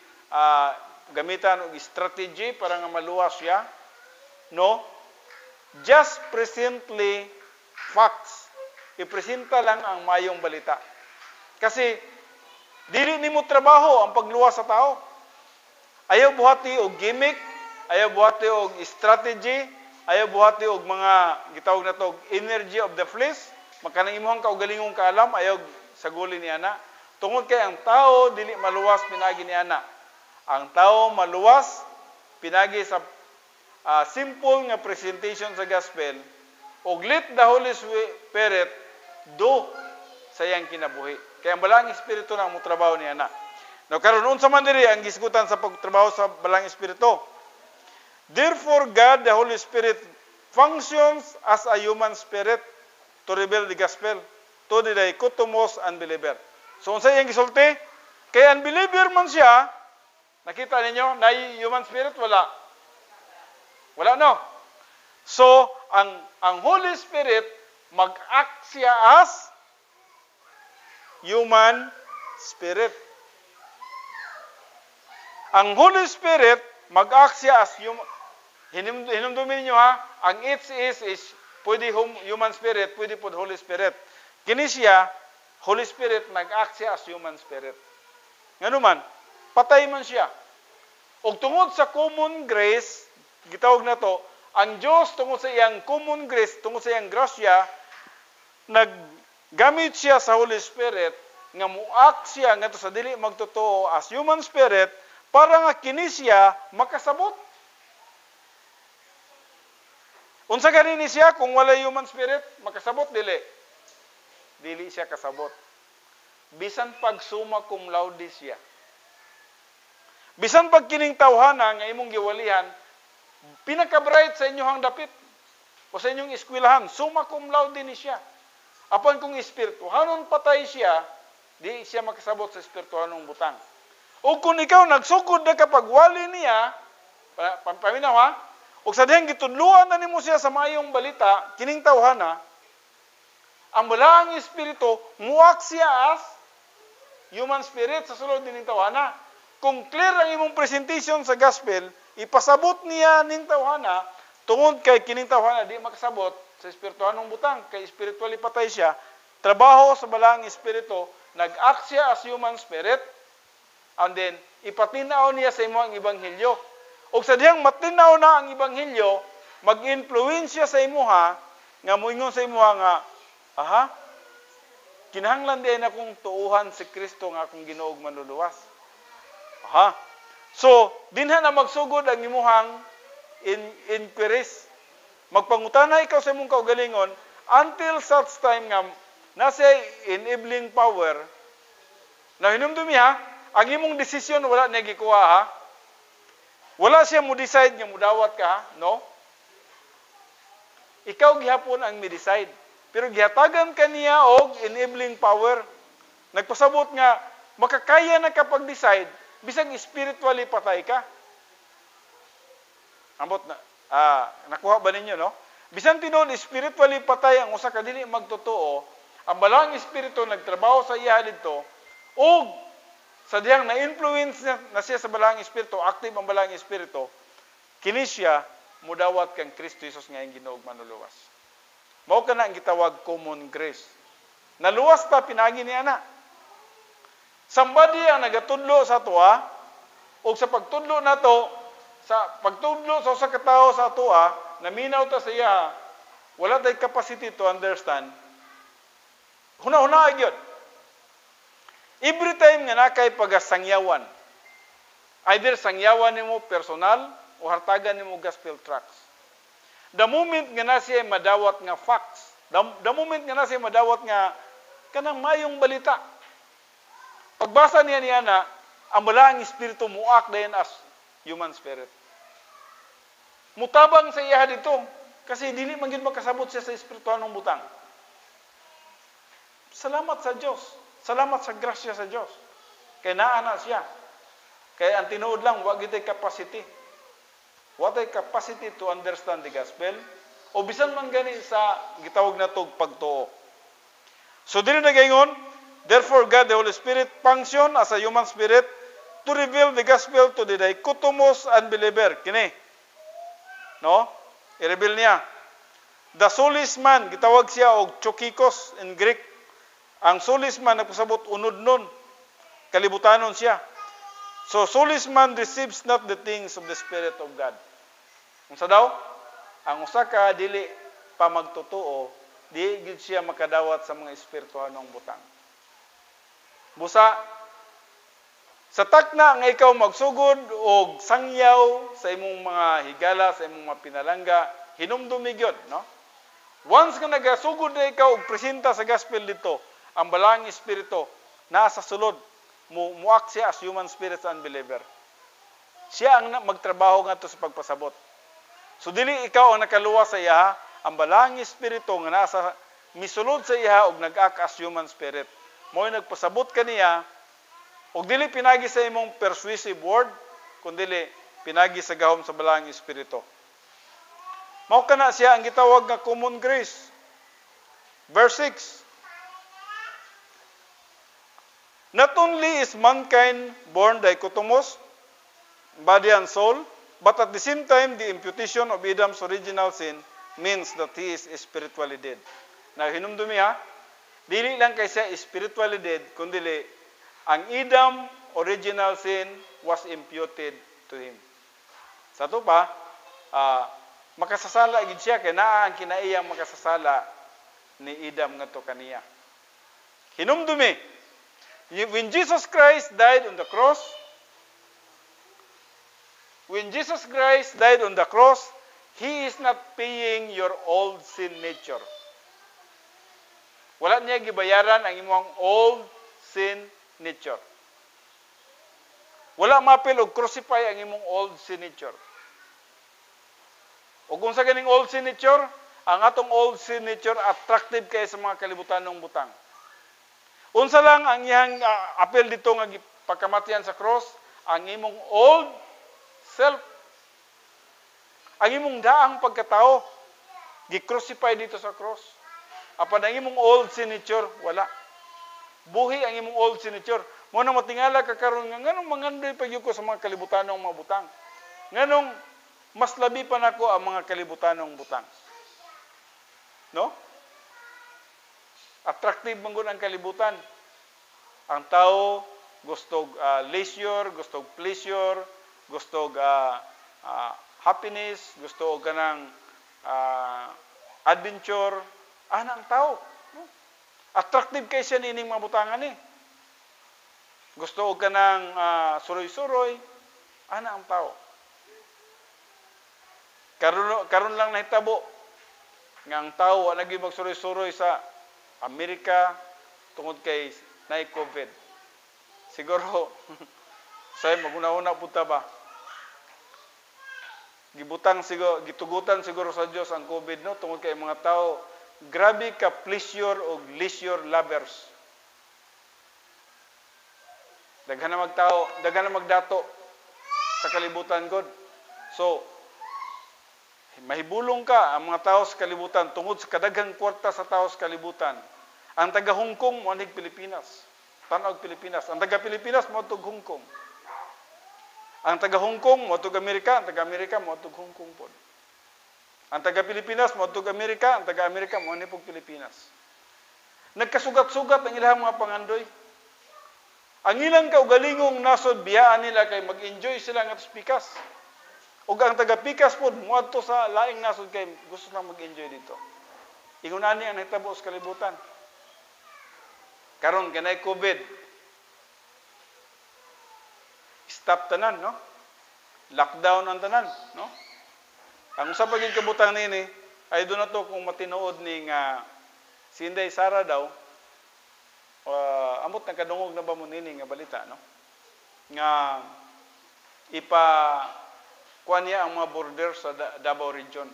gamitan og strategy para nga maluwas siya. No? Just presently facts. Ipresenta lang ang mayong balita. Kasi dili nimo trabaho ang pagluwas sa tao. Ayaw buhati og gimmick, ayaw buhati og strategy, ayaw buhati og mga gitawag na to energy of the flesh. Makanang imuhang kaugalingong kaalam, ayaw saguli ni ana. Tungod kay ang tao, dili maluwas pinagi ni ana. Ang tao maluwas, pinagi sa simple nga presentation sa gospel, og let the Holy Spirit do sa iyang kinabuhi. Kaya ang balang espiritu na ang mutrabaho ni ana. Now, karon unsa man diri ang gisgutan sa pagtrabaho sa balang espiritu? Therefore, God, the Holy Spirit, functions as a human spirit to reveal the gospel. to the dichotomous unbeliever. So unsa iyang gisulti? Kay unbeliever man siya, nakita ninyo na human spirit wala. Wala no. So ang Holy Spirit mag-act siya as human spirit. Ang Holy Spirit mag-act siya as human. Hinumdumin niyo ha, ang it is pwede human spirit, pwede po Holy Spirit. Kini siya, Holy Spirit, nag-act siya as human spirit. Ngano man, patay man siya. Og tungod sa common grace, gitawag na to, ang Diyos tungod sa iyang common grace, tungod sa iyang grasya, naggamit siya sa Holy Spirit, nga muak siya nga to sa dili magtotoo as human spirit, para nga kini siya makasabot. Unsa ganini siya kung wala human spirit, makasabot dili. Dili siya kasabot. Bisan pag summa cum laude siya. Bisan pag kining tawhana nga imong giwalihan, pinaka-bright sa inyohang dapit o sa inyong eskwelahan, summa cum laude ni siya. Apan kung espirituhanon patay siya, di siya makasabot sa espirituhanong butang. O kung ikaw nagsugod na kapag wali niya, paminaw ha, o sa dihang gitudluan na nimo siya sa mayong balita, kining tawhana, ang balaang espiritu, muwak siya as human spirit sa sulod ning tawhana. Kung clear ang imong presentation sa gospel, ipasabot niya ning tawhana, tungod kay kining tawhana, di makasabot sa espirituhanong butang, kay spiritually patay siya, trabaho sa balaang espiritu, nag-act siya as human spirit, and then, ipatinaw niya sa imo ang ibanghilyo. O sa diyang matinaw na ang ibanghilyo, mag-influensya sa imuha, nga moingon sa imuha nga, kinahanglan din akong tuuhan si Kristo nga akong Ginoo ug manluluwas. So, dinha na magsugod ang imuhang inquiries. Magpangutana ikaw sa imong kaugalingon until such time nga nasa enabling power na hinumdumi ha, ang imong desisyon wala na gikuha ha. Wala siya mo decide nga mudawat ka ha, no? Ikaw gihapon ang mi-decide. Pero gihatagan ka niya og enabling power. Nagpasabot nga makakaya na kapag decide bisag spiritually patay ka. Ambot na nakuha ba ninyo no? Bisan tinud spiritually patay ang usa ka dili magtotoo, ang balang espiritu nagtrabaho sa iya didto ug sa diyang na-influence na siya sa balang espiritu, active ang balang espiritu, kini siya mudawat kang Kristo Jesus nga ang Ginoo ug manluluwas. Mao kana ang gitawag common grace. Naluwas ta pinagi niya na. Somebody ang nagatudlo sa tuwa, ug sa pagtudlo nato, sa pagtudlo sa usa ka tawo sa tuwa, naminaw ta sa iya, wala tay capacity to understand. Huna-huna gyud. Every time nga nakay pagasangyawan, either sangyawan nimo personal o hartagan nimo gospel tracts. The moment nga na siya madawat nga facts, the moment nga na siya madawat nga kanang mayong balita, pagbasa niya na, ang balaang espiritu muak dayon as human spirit. Mutabang sa iya dito, kasi dili man gyud makasabot siya sa espirituhanong butang. Salamat sa Dios. Salamat sa grasya sa Dios. Kay naa na siya. Kay ang tinuod lang wa gyud capacity. What a capacity to understand the gospel. O bisan man gani sa gitawag na tog pagtuo. So dili na gaingon, therefore God the Holy Spirit function as a human spirit to reveal the gospel to the dichotomous unbeliever. Kini. No? I-reveal niya. The soulless man, gitawag siya og chokikos in Greek. Ang soulless man nagpasabot unod nun. Kalibutanon siya. So soulless man receives not the things of the Spirit of God. Unsa daw? Ang usa ka dili pa magtotoo, di gid siya makadawat sa mga espirituhanong butang. Busa sa takna nga ikaw magsugod og sangyaw sa imong mga higala, sa imong mga pinalangga, hinumdumi gyud, no? Once nga nagasugod na ikaw og presenta sa gospel dito, ang balang espiritu nasa sulod, muak siya as human spirit sa unbeliever. Siya ang magtrabaho ngadto sa pagpasabot. So dili ikaw ang nakaluwa sa iya, ang balang espiritu nga nasa misulod sa iya og nag-act as human spirit. Mo'y nagpasabot kaniya og dili pinagi sa imong persuasive word, kundi pinagi sa gahom sa balaang espiritu. Mao kana siya ang gitawag nga common grace. Verse 6. Not only is mankind born dichotomous, body and soul, but at the same time, the imputation of Adam's original sin means that he is spiritually dead. Na hinumdumi ha, dili lang kay siya spiritually dead, kundi ang Adam original sin was imputed to him. Sa to pa, makasasala gid siya kay naa ang kinaiyang makasasala ni Adam ngadto kaniya. Hinumdumi, when Jesus Christ died on the cross, He is not paying your old sin nature. Wala niya gibayaran ang imong old sin nature. Wala mapil og crucify ang imong old sin nature. O kung sa ganing old sin nature, ang atong old sin nature attractive kay sa mga kalibutanong butang. Unsa lang ang iyang apel dito nga pagkamatian sa cross, ang imong old self, ang imong daang pagkatao, gi-crucify dito sa cross. Apan ang imong old sin nature, wala. Buhi ang imong old sin nature. Mo na matingala ka karon nga nganong mangandoy pagyud ko sa mga kalibutanong mga butang. Nganong mas labi pa nako ang mga kalibutanong butang. No? Attractive man gud ang kalibutan. Ang tao gusto leisure, gusto pleasure, gusto happiness, gusto kanang adventure. Ana ang tao. No? Attractive kay siya nining mga butangan ni. Gusto kanang suroy-suroy. Ana ang tao. Karon lang nahitabo nga ang tao wala gyud magsuroy-suroy sa Amerika tungod kay naay COVID. Siguro say maguna-una punta ba? Gitugutan siguro sa Dios ang COVID no tungod kay mga tao grabe ka pleasure o leisure lovers. Daghan na magdato sa kalibutan God. So mahibulong ka ang mga tao sa kalibutan tungod sa kadaghang kwarta sa tao sa kalibutan. Ang taga Hong Kong mo'nig Pilipinas. Tanawag Pilipinas. Ang taga Pilipinas mo'tog Hong Kong. Ang taga Hong Kong mo'tog Amerika, ang taga Amerika mo'tog Hong Kong pod. Ang taga Pilipinas mo'tog Amerika, ang taga Amerika mo'ni pog Pilipinas. Nagkasugat-sugat ang ilang mga pangandoy. Ang ilang kaugalingong nasod biyaan nila kay mag-enjoy sila nga pikas. Ug ang taga pikas pod moadto sa laing nasod kay gusto na mag-enjoy dito. Ingon ani ang nahitabo sa kalibutan. Karon kanay COVID. Stop tanan, no? Lockdown ang tanan, no? Ang usa pa gyud kabutang nini ay do na to kung matinuod ni nga si Inday Sara daw amot nagkadungog na ba mo nini nga balita, no? Nga kuan niya ang mga border sa Davao region.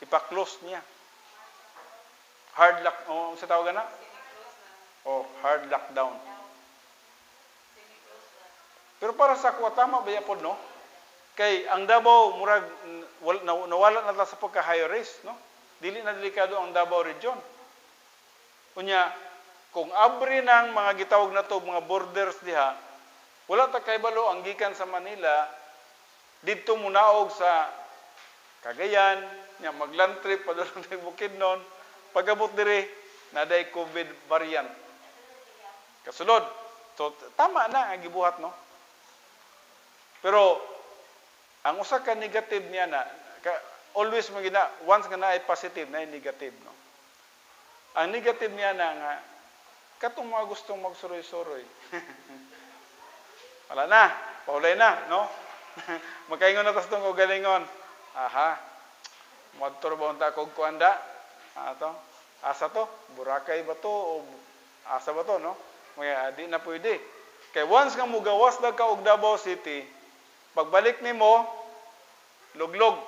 Ipa-close niya. Hard lock, sa tawagan na? Hard lockdown. Pero para sa kuwa, tama ba yapon, no? Kay ang Davao, murag, nawala na sa pagka-high risk, no? Dili na delikado ang Davao region. Unya, kung abri ng mga gitawag na to, mga borders diha, wala ta kay balo ang gikan sa Manila, dito munaog sa Cagayan, nya mag-land trip padulong sa Bukidnon, pagabot dire naday COVID variant. Kasulod. So tama na ang gibuhat, no? Pero ang usa ka negative niya na always magina once nga naay positive na negative, no? Ang negative niya na nga katong mga gustong magsuroy-suroy. Wala na, paulay na, no? Makaingon na tas tong galingon. Aha. Motor ba unta kog kuanda? Ato. Asa to? Boracay ba to o asa ba to, no? Mga di na pwede. Kay once nga mugawas na ka og Davao City, pagbalik nimo luglog.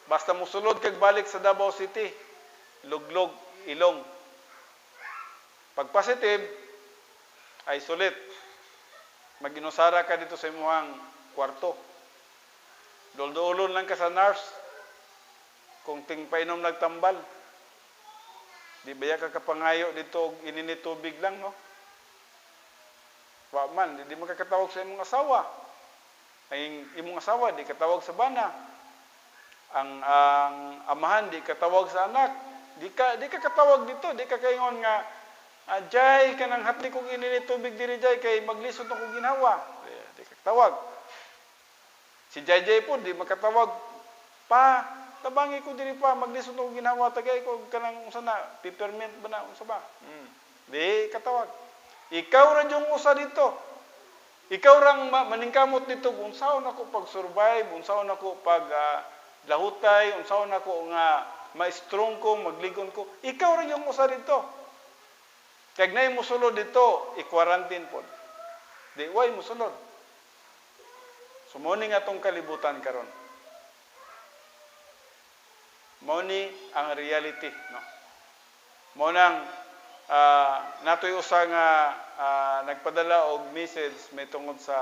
Basta musulod kag balik sa Davao City, luglog, ilong. Pag positive, isolate. Mag-inusara ka dito sa imuhang kwarto. Dol-dolon lang ka sa nurse. Kung tingpainom nagtambal. Di baya ka kapangayo dito, ininit tubig lang, no? Wa man, di makakatawag sa imong asawa. Ay imong asawa, di katawag sa bana. Ang amahan, di katawag sa anak. Di ka katawag dito, di ka kaingon nga, Jay, kanang hatli kong ininit tubig diri, Jay, kay maglisod akong ginhawa. Di ka katawag. Si Jay po, di makatawag, pa, tabangi ko diri pa, maglisod akong ginhawa, tagay ko, kanang usa na, peppermint ba na, usa ba? Di katawag. Ikaw ra yung usa dito. Ikaw rang maningkamot dito, unsaon ako pag-survive, unsaon ako pag lahutay, unsaon ako nga ma-strong ko, magligon ko. Ikaw ra yung usa dito. Kag nay mo sulod dito, i-quarantine pod. Di way mo sulod. Sumuni nga tong kalibutan karon. Mao ni ang reality, no. Mao nang natoy usa nga nagpadala og message may tungod sa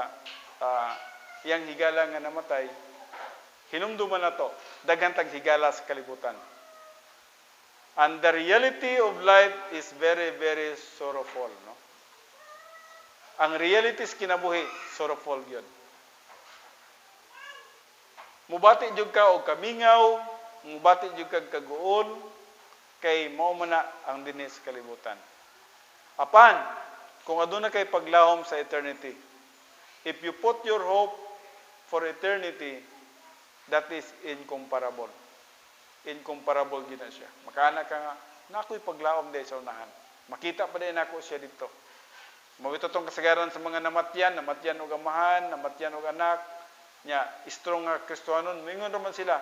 iyang higala nga namatay. Hinumduman na to, daghan tag higala sa kalibutan. And the reality of life is very, very sorrowful, no? Ang reality sa kinabuhi, sorrowful yun. Mubati jud ka og kamingaw, mubati jud kag kaguol, kay mao man na ang dinhi sa kalibutan. Apan, kung aduna kay paglahom sa eternity, if you put your hope for eternity, that is incomparable. Incomparable gina siya. Makana ka nga, nako'y paglahom din sa unahan. Makita pa din ako siya dito. Mawito tong kasagaran sa mga namatyan og amahan, namatyan og anak, nya strong nga Kristiyanon, mingon naman sila,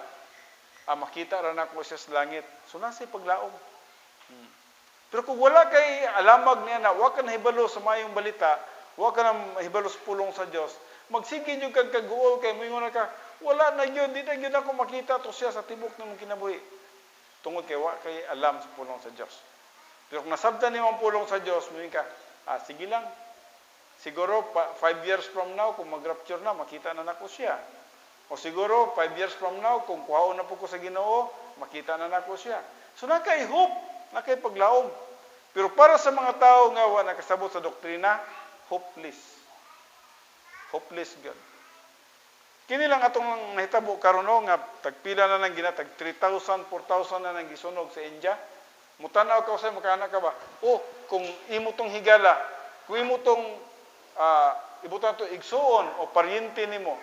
makita ra nako siya sa langit. So nasi paglaom. Pero kung wala kay alamag niya na, wa ka nahibalo sa mayong balita, wa ka na mahibalo sa pulong sa Dios, magsige jud kag kaguol kay mingon ka, wala na yun, di na yun ako makita to siya sa tibok ng kinabuhi. Tungod kay wa kay alam sa pulong sa Dios. Pero kung nasabtan niyo ang pulong sa Dios, mingon ka, sige lang. Siguro 5 years from now, kung mag-rapture na, makita na nako siya. O siguro 5 years from now, kung kuhaon na po ko sa Ginoo, makita na nako siya. So nakay hope, nakay paglaom. Pero para sa mga tao nga wa nakasabot sa doktrina, hopeless. Hopeless God. Kini lang atong nahitabo karon nga tagpila na nang ginatag 3,000, 4,000 na nang gisunog sa India. Mutanaw ka sa makana ka ba? Kung imo tong higala, kung imo tong ibutan to igsuon o paryente nimo.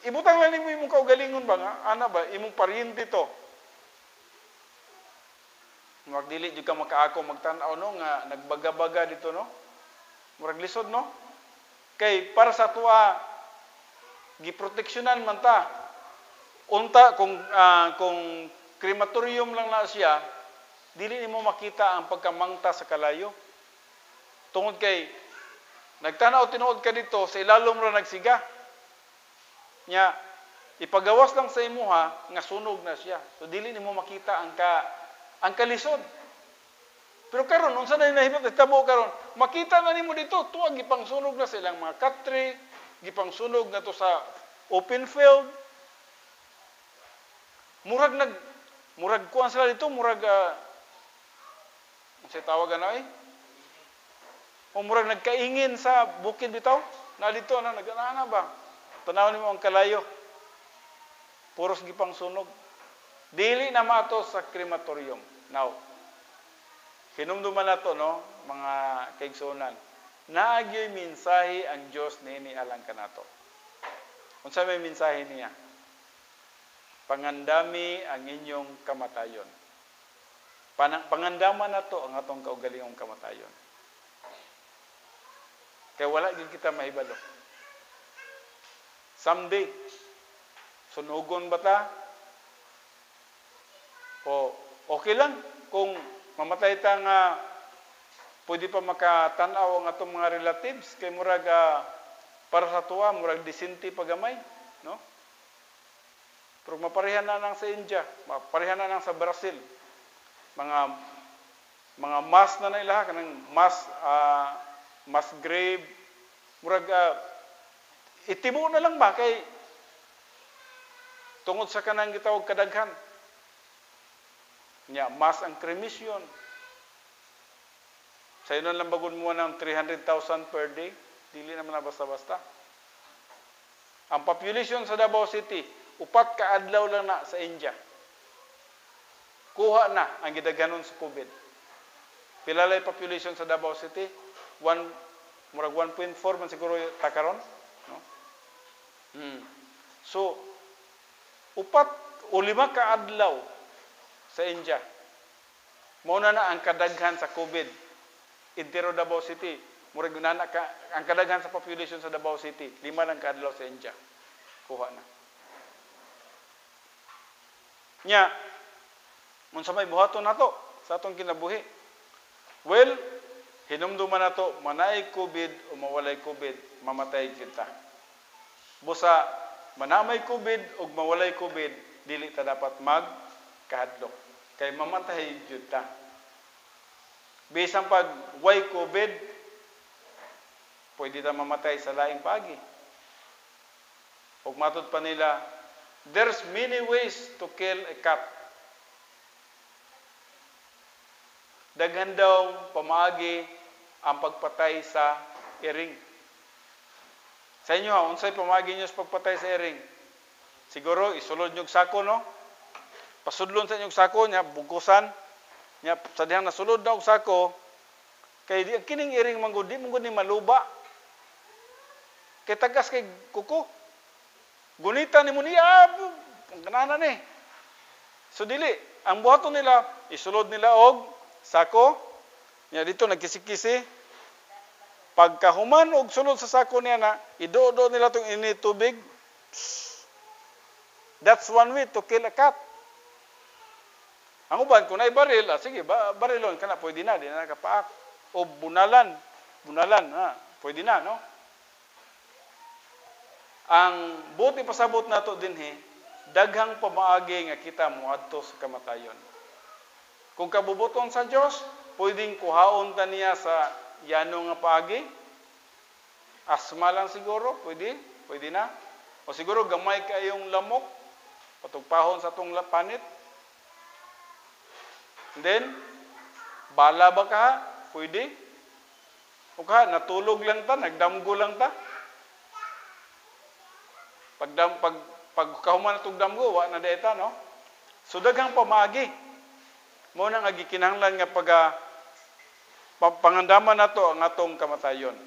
Ibutang lang nimo imong kaugalingon ba nga ana ba imong paryente to. Magdili jud ka makaako magtan-aw no nga nagbaga-baga dito no. Murag lisod no. Kay para sa tuwa giproteksyonan man ta. Unta kung krematorium lang na siya, dili nimo makita ang pagkamangta sa kalayo. Tungod kay nagtanaw tinuod ka dito sa ilalom ra nagsiga. Nya ipagawas lang sa imuha nga sunog na siya. So dili nimo makita ang kalisod. Pero karon unsa na nahibot tabo karon, makita na nimo dito tuwa gipang sunog na silang mga country, gipang sunog na to sa open field. Murag kuan sila dito, murag unsay tawagan na o murag nagkaingin sa bukid bitaw, na dito na nagana ba. Tanaw nimo ang kalayo. Puros gipang sunog. Dili na mato sa krematorium. Now, hinumduman na to, no, mga kaigsunan. Naagyo'y mensahe ang Diyos nini alang kanato. Unsa may mensahe niya? Pangandami ang inyong kamatayon. Pangandaman na to ang atong kaugalingong kamatayon. Kaya wala din kita mahibalo. Someday, sunugon ba ta? O okay lang kung mamatay ta nga pwede pa makatanaw ang atong mga relatives kay murag para sa tuwa murag disinti pagamay, no? Pero maparehan na nang sa India, maparehan na nang sa Brazil. Mga mass na nailaha kanang mass grave murag itimo na lang ba kay tungod sa kanang gitawag kadaghan. Nya mass ang cremation. Sa inon lang bagon mo ng 300,000 per day, dili naman na basta-basta. Ang population sa Davao City, 4 ka adlaw lang na sa India. Kuha na ang gidaghanon sa COVID. Pila lay population sa Davao City? Murag 1.4 man siguro takaron, no? So 4 o 5 ka adlaw sa India. Mao na ang kadaghan sa COVID. Intero Davao City, murag nana ka ang kadaghan sa population sa Davao City, 5 lang ka adlaw sa India. Kuha na. Nya, unsa may buhaton nato sa atong kinabuhi? Well, hinumduman nato manay COVID o mawalay COVID, mamatay kita. Busa manamay COVID o mawalay COVID, dili ta dapat magkahadlok. Kay mamatay jud ta. Bisan pag way COVID, pwede ta mamatay sa laing pagi. Ug matud pa nila, there's many ways to kill a cat. Daghan daw pamaagi ang pagpatay sa iring. Sa inyo, unsay pamaagi niyo sa pagpatay sa iring? Siguro isulod niyo sako, no? Pasudlon sa inyong sako nya bugusan nya sa dihang nasulod daw sako kay di kining iring manggod di manggod ni maluba. Kay tagas kay kuko. Gunita ni mo niya, ang kanana ni. So dili, ang buhaton nila, isulod nila og sako. Nya dito nagkisi-kisi. Pagkahuman og sulod sa sako niya na, ido-do nila tong init tubig. That's one way to kill a cat. Ang uban, kung ay baril, sige, barilon ka na, pwede na, di na nakapaak. O bunalan, pwede na, no? Ang buti pasabot nato dinhi, daghang pamaagi nga kita moadto sa kamatayon. Kung kabubuton sa Dios, pwedeng kuhaon ta niya sa yano nga paagi. Asma lang siguro, pwede na. O siguro gamay kayong lamok, patugpahon sa tong panit. And then, bala ba ka? Pwede. O ka, natulog lang ta, nagdamgo lang ta. Pag kahuman itong damgo, wa na deta, no? So, daghang pamagi. Mo nang agikinahanglan nga pangandaman nato ang atong kamatayon.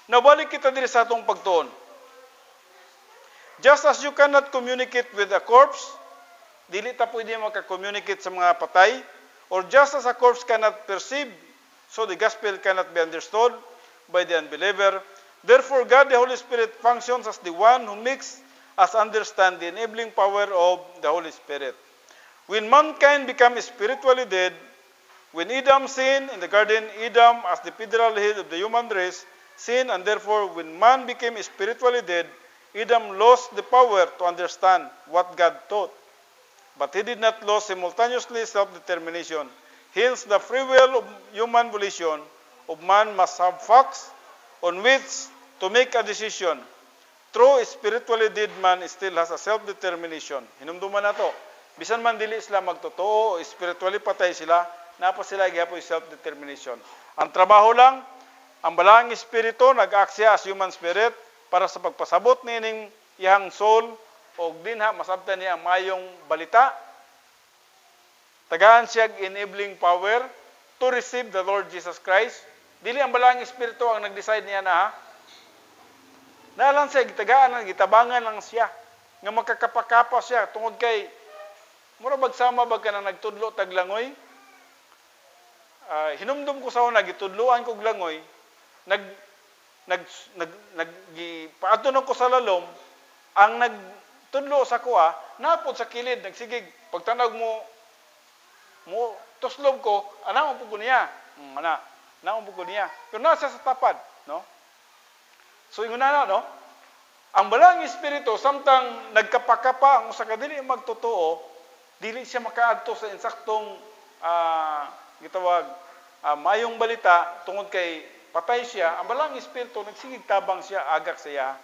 Nabalik kita diri sa atong pagtuon. Just as you cannot communicate with a corpse, dili ta pwede maka-communicate sa mga patay, or just as a corpse cannot perceive, so the gospel cannot be understood by the unbeliever. Therefore, God the Holy Spirit functions as the one who makes us understand the enabling power of the Holy Spirit. When mankind became spiritually dead, when Adam sinned in the garden, Adam as the federal head of the human race sinned, and therefore when man became spiritually dead, Adam lost the power to understand what God taught. But he did not lose simultaneously self-determination. Hence, the free will of human volition of man must have facts on which to make a decision. True spiritually dead man still has a self-determination. Hinumduman na to. Bisan man dili sila magtotoo o spiritually patay sila, napa sila gyapon self-determination. Ang trabaho lang, ang balaang espiritu nag-aksya as human spirit para sa pagpasabot nining iyang soul o dinha masabtan niya ang mayong balita. Tagaan siya enabling power to receive the Lord Jesus Christ. Dili ang balaang espiritu ang nag-decide niya na, ha? Nalan siya, gitagaan, gitabangan lang siya. Nga makakapakapa siya tungod kay mura bagsama bag ka na nagtudlo taglangoy. Hinumdum ko sa una, gitudloan ko glangoy. Paatunog ko sa lalom, ang nagtudlo sa kuha, napod sa kilid, nagsigig. Pagtanag mo tuslob ko, anang upo ko niya. Naumpo ko niya. Pero nasa sa tapad, no? So, yung no? Ang balang espiritu samtang nagkapakapa ang usa ka dili magtotoo, dili siya makaadto sa insaktong gitawag mayong balita tungod kay patay siya. Ang balang espiritu nagsigig tabang siya, agak siya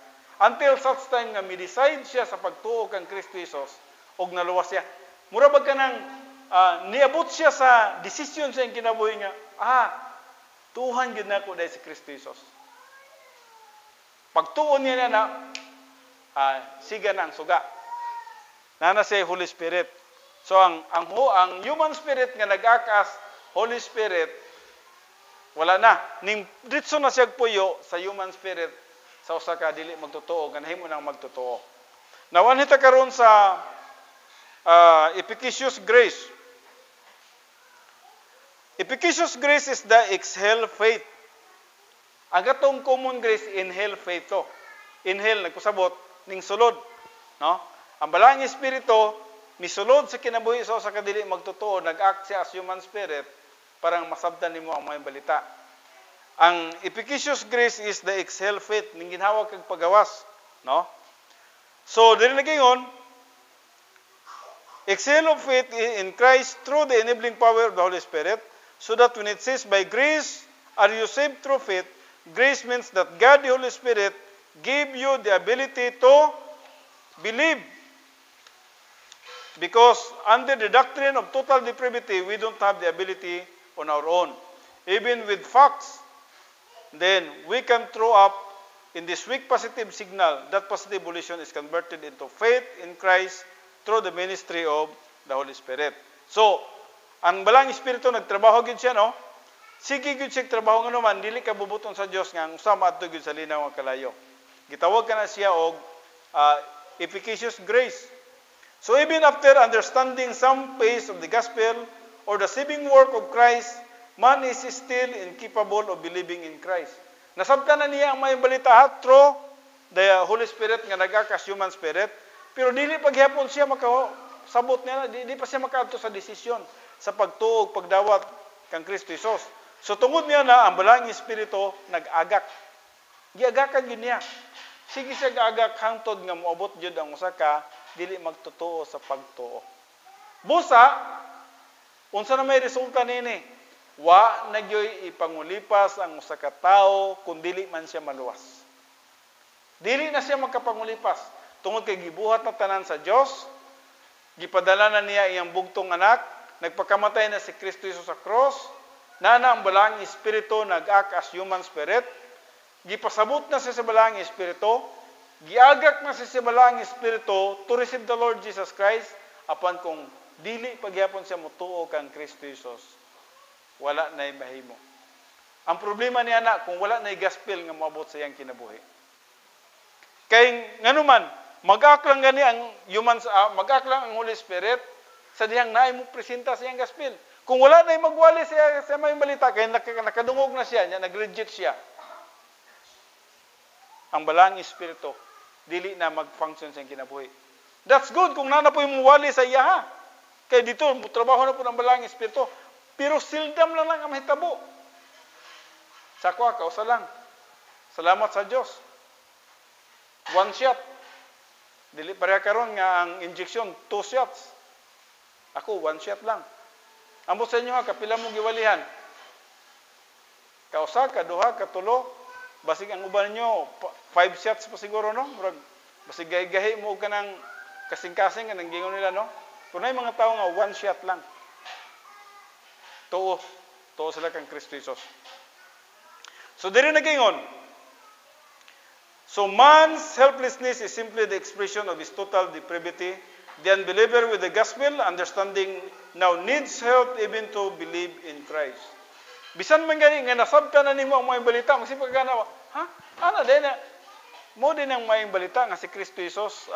until such time nga mi-decide siya sa pagtuo kang Kristo Jesus og naluwas siya. Mura bag kanang niabot siya sa desisyon sa iyang kinabuhi nga, tuhan gyud nako dahil si Kristo Jesus. Pagtuon niya na siga na ang suga. Nana siya Holy Spirit. So ang human spirit nga nag-akas Holy Spirit wala na. Ning ditso na siya puyo sa human spirit sa usa ka dili magtotoo ganahimo nang magtotoo. Nawan hita karon sa efficacious grace. Efficacious grace is the exhale faith. Ang atong common grace, inhale faith to. Inhale, nagkusabot, ning sulod. No? Ang balang espiritu, misulod sa kinabuhi sa kadili magtotoo, nag-act siya as human spirit, parang masabtan nimo ang mga balita. Ang efficacious grace is the exhale faith, ning ginhawag kag pagawas. No? So, dili na gayon, exhale of faith in Christ through the enabling power of the Holy Spirit, so that when it says, by grace are you saved through faith, grace means that God, the Holy Spirit, gave you the ability to believe. Because under the doctrine of total depravity, we don't have the ability on our own. Even with facts, then we can throw up in this weak positive signal, that positive volition is converted into faith in Christ through the ministry of the Holy Spirit. So, ang balang espiritu nagtrabaho gid siya, no? Sige gid siya trabaho nga naman, dili ka bubuton sa Dios nga usa maadto gid sa linaw nga kalayo. Gitawag ka na siya og efficacious grace. So even after understanding some phase of the gospel or the saving work of Christ, man is still incapable of believing in Christ. Nasabtan na niya ang may balita through the Holy Spirit nga nagakas human spirit, pero dili paghapon siya makasabot niya, di pa siya makaadto sa desisyon sa pagtuo pagdawat kang Kristo Jesus. So tungod niya na ang balang espiritu nag-agak. Giagakan gyud niya. Sige siya gaagak hangtod nga moabot jud ang usa ka dili magtotoo sa pagtuo. Busa unsa na may resulta nini? Wa na gyoy ipangulipas ang usa ka tawo kun dili man siya maluwas. Dili na siya magkapangulipas tungod kay gibuhat na tanan sa Dios. Gipadala na niya iyang bugtong anak, nagpakamatay na si Kristo Jesus sa cross. Nana ang balang espiritu nag-act as human spirit. Gipasabot na siya sa balang espiritu. Giagak na siya sa balang espiritu to receive the Lord Jesus Christ. Apan kung dili pagyapon siya motuo kang Kristo Jesus, wala na'y mahimo. Ang problema niya na kung wala na'y gospel nga moabot sa iyang kinabuhi. Kay nganuman, mag-act lang gani ang mag-act lang ang Holy Spirit sa dihang naay mo presenta sa iyang gospel. Kung wala na'y magwali sa may balita, kaya nakadungog na siya, nag-reject siya. Ang balang espiritu, dili na mag-function sa kinabuhi. That's good kung nana po yung muwali sa iya, ha? Kaya dito, trabaho na po ng balang espiritu. Pero sildam lang ang mahitabo. Sakwa, kausa lang. Salamat sa Diyos. One shot. Dili pareha karon nga ang injection, 2 shots. Ako, 1 shot lang. Ambot sa inyo ha, kapila mo giwalihan. Kausa, kaduha, katulo, basig ang uban nyo, 5 shots pa siguro, no? Basig gahi-gahi mo ka ng kasing-kasing, anong gingon nila, no? Kunay mga tao nga, 1 shot lang. Tuo sila kang Kristo Jesus. So, diri na gingon. So, man's helplessness is simply the expression of his total depravity. The unbeliever with the gospel, understanding now needs help even to believe in Christ. Bisan man gani nga nasabtan na nimo ang mga balita, magsipag ka na, ana din na, mo din ang may balita nga si Kristo Jesus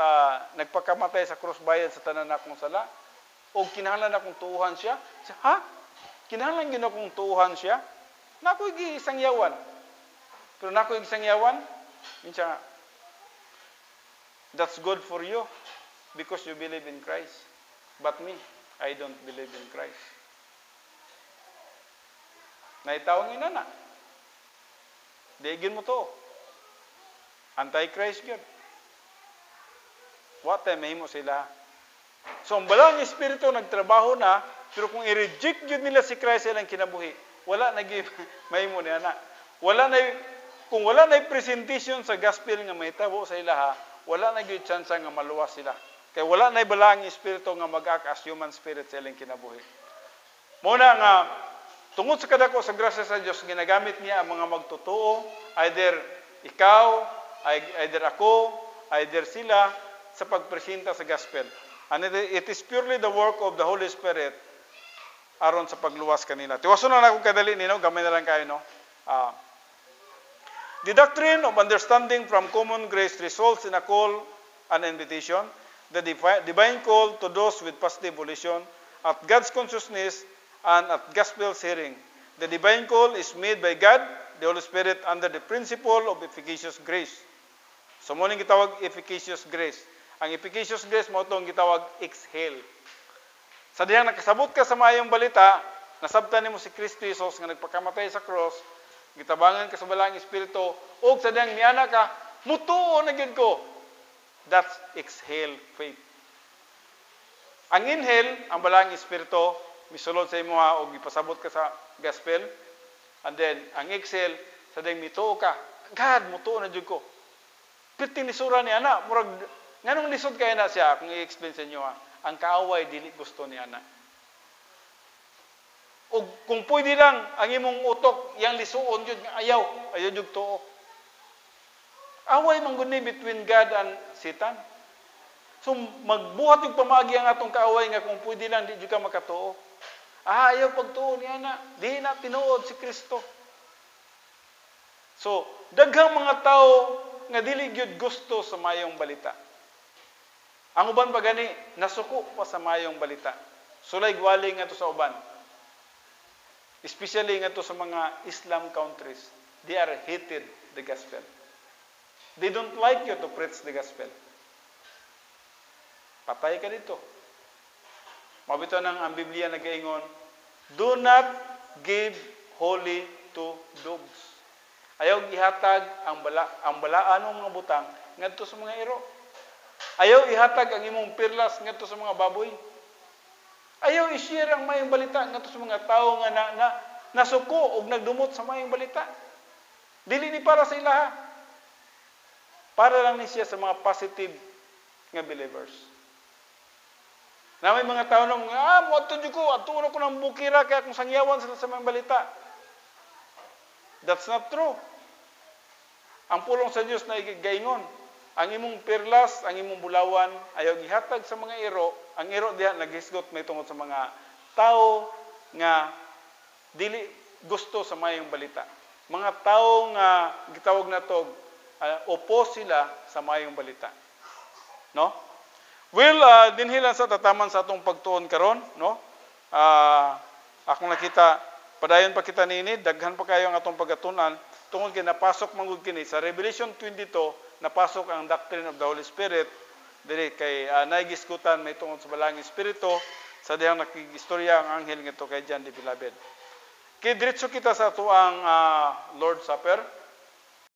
nagpakamatay sa cross bayad sa tanan akong sala, o kinahanglan akong tuuhan siya. Kinahanglan gid akong tuuhan siya? Nakoy isang yawan. Pero nakoy isang yawan, minsan, that's good for you. Because you believe in Christ. But me, I don't believe in Christ. Naitawang ina na. Daigin mo to. Anti-Christ yun. Wa tay mahimo sila. So ang balang espiritu nagtrabaho na, pero kung i-reject yun nila si Christ sa ilang kinabuhi, wala na mahimo niya na. Kung wala na presentation sa gospel nga mahitabo sa ilaha, wala na gyud chance nga maluwas sila. Kay wala na balang espiritu nga mag-act as human spirit sa ilang kinabuhi. Muna nga tungod sa kadako sa grasya sa Dios, ginagamit niya ang mga magtotoo, either ikaw, either ako, either sila sa pagpresenta sa gospel. And it is purely the work of the Holy Spirit aron sa pagluwas kanila. Tiwason na akong kadali nino, gamay na lang kayo, no? The doctrine of understanding from common grace results in a call and invitation. The divine call to those with positive volition at God's consciousness and at gospel hearing. The divine call is made by God, the Holy Spirit, under the principle of efficacious grace. So, muna yung gitawag efficacious grace. Ang efficacious grace mo itong gitawag exhale. Sa diyang nakasabot ka sa mayong balita, nasabtan mo si Kristo Jesus nga nagpakamatay sa cross, gitabangan ka sa balang espiritu, o sa diyang niana ka, mutuo na gid ko. That's exhale faith. Ang inhale, ang balang espiritu, misulod sa imo ha, o gipasabot ka sa gospel, and then, ang exhale, sa diyang mituo ka, God, mutuo na gid ko. Piting lisura ni ana, murag, nganong lisod kaya na siya, kung i-explain sa inyo ha, ang kaaway, dili gusto ni ana. O kung pwede lang, ang imong utok, yang lisuon yun, ayaw yun tuo. Away mangguni between God and Satan. So, magbuhat yung pamagi ang atong kaaway nga kung pwede lang, di ka makatuo. Ayaw pagtuo ni ana, di na tinuod si Kristo. So, daghang mga tao nga dili gyud gusto sa mayong balita. Ang uban pa gani, nasuko pa sa mayong balita. Sulay gwali nga to sa uban. Especially nga to sa mga Islam countries. They are hated the gospel. They don't like you to preach the gospel. Patay ka dito. Mabito nang ang Biblia nagaingon, do not give holy to dogs. Ayaw ihatag ang balaanong mga butang ngadto sa mga iro. Ayaw ihatag ang imong pirlas ngadto sa mga baboy. Ayaw i-share ang mayong balita ngadto sa mga tao nga nasuko og nagdumot sa mayong balita. Dili ni para sa ilaha. Para lang ni siya sa mga positive nga believers. Na may mga tao nang muadto jud ko, adto ko nang bukira kaya kung sangyawan sila sa mga balita. That's not true. Ang pulong sa Dios na igaingon, ang imong perlas, ang imong bulawan, ayaw gihatag sa mga iro. Ang iro diha naghisgot may tungod sa mga tao nga dili gusto sa mayong balita. Mga tao nga gitawag nato opos sila sa mayong balita. No? Well, dinhilan sa tataman sa atong pagtuon karon, no? Akong nakita padayon pa kita niini, daghan pa kayo ang atong pagatunan tungod kay napasok manggod kini sa Revelation 22, napasok ang doctrine of the Holy Spirit dili kay naigiskutan may tungod sa balang espiritu sa dihang nakigistorya ang anghel ngadto kay John the Beloved. Kay diretso kita sa tuang Lord's Supper.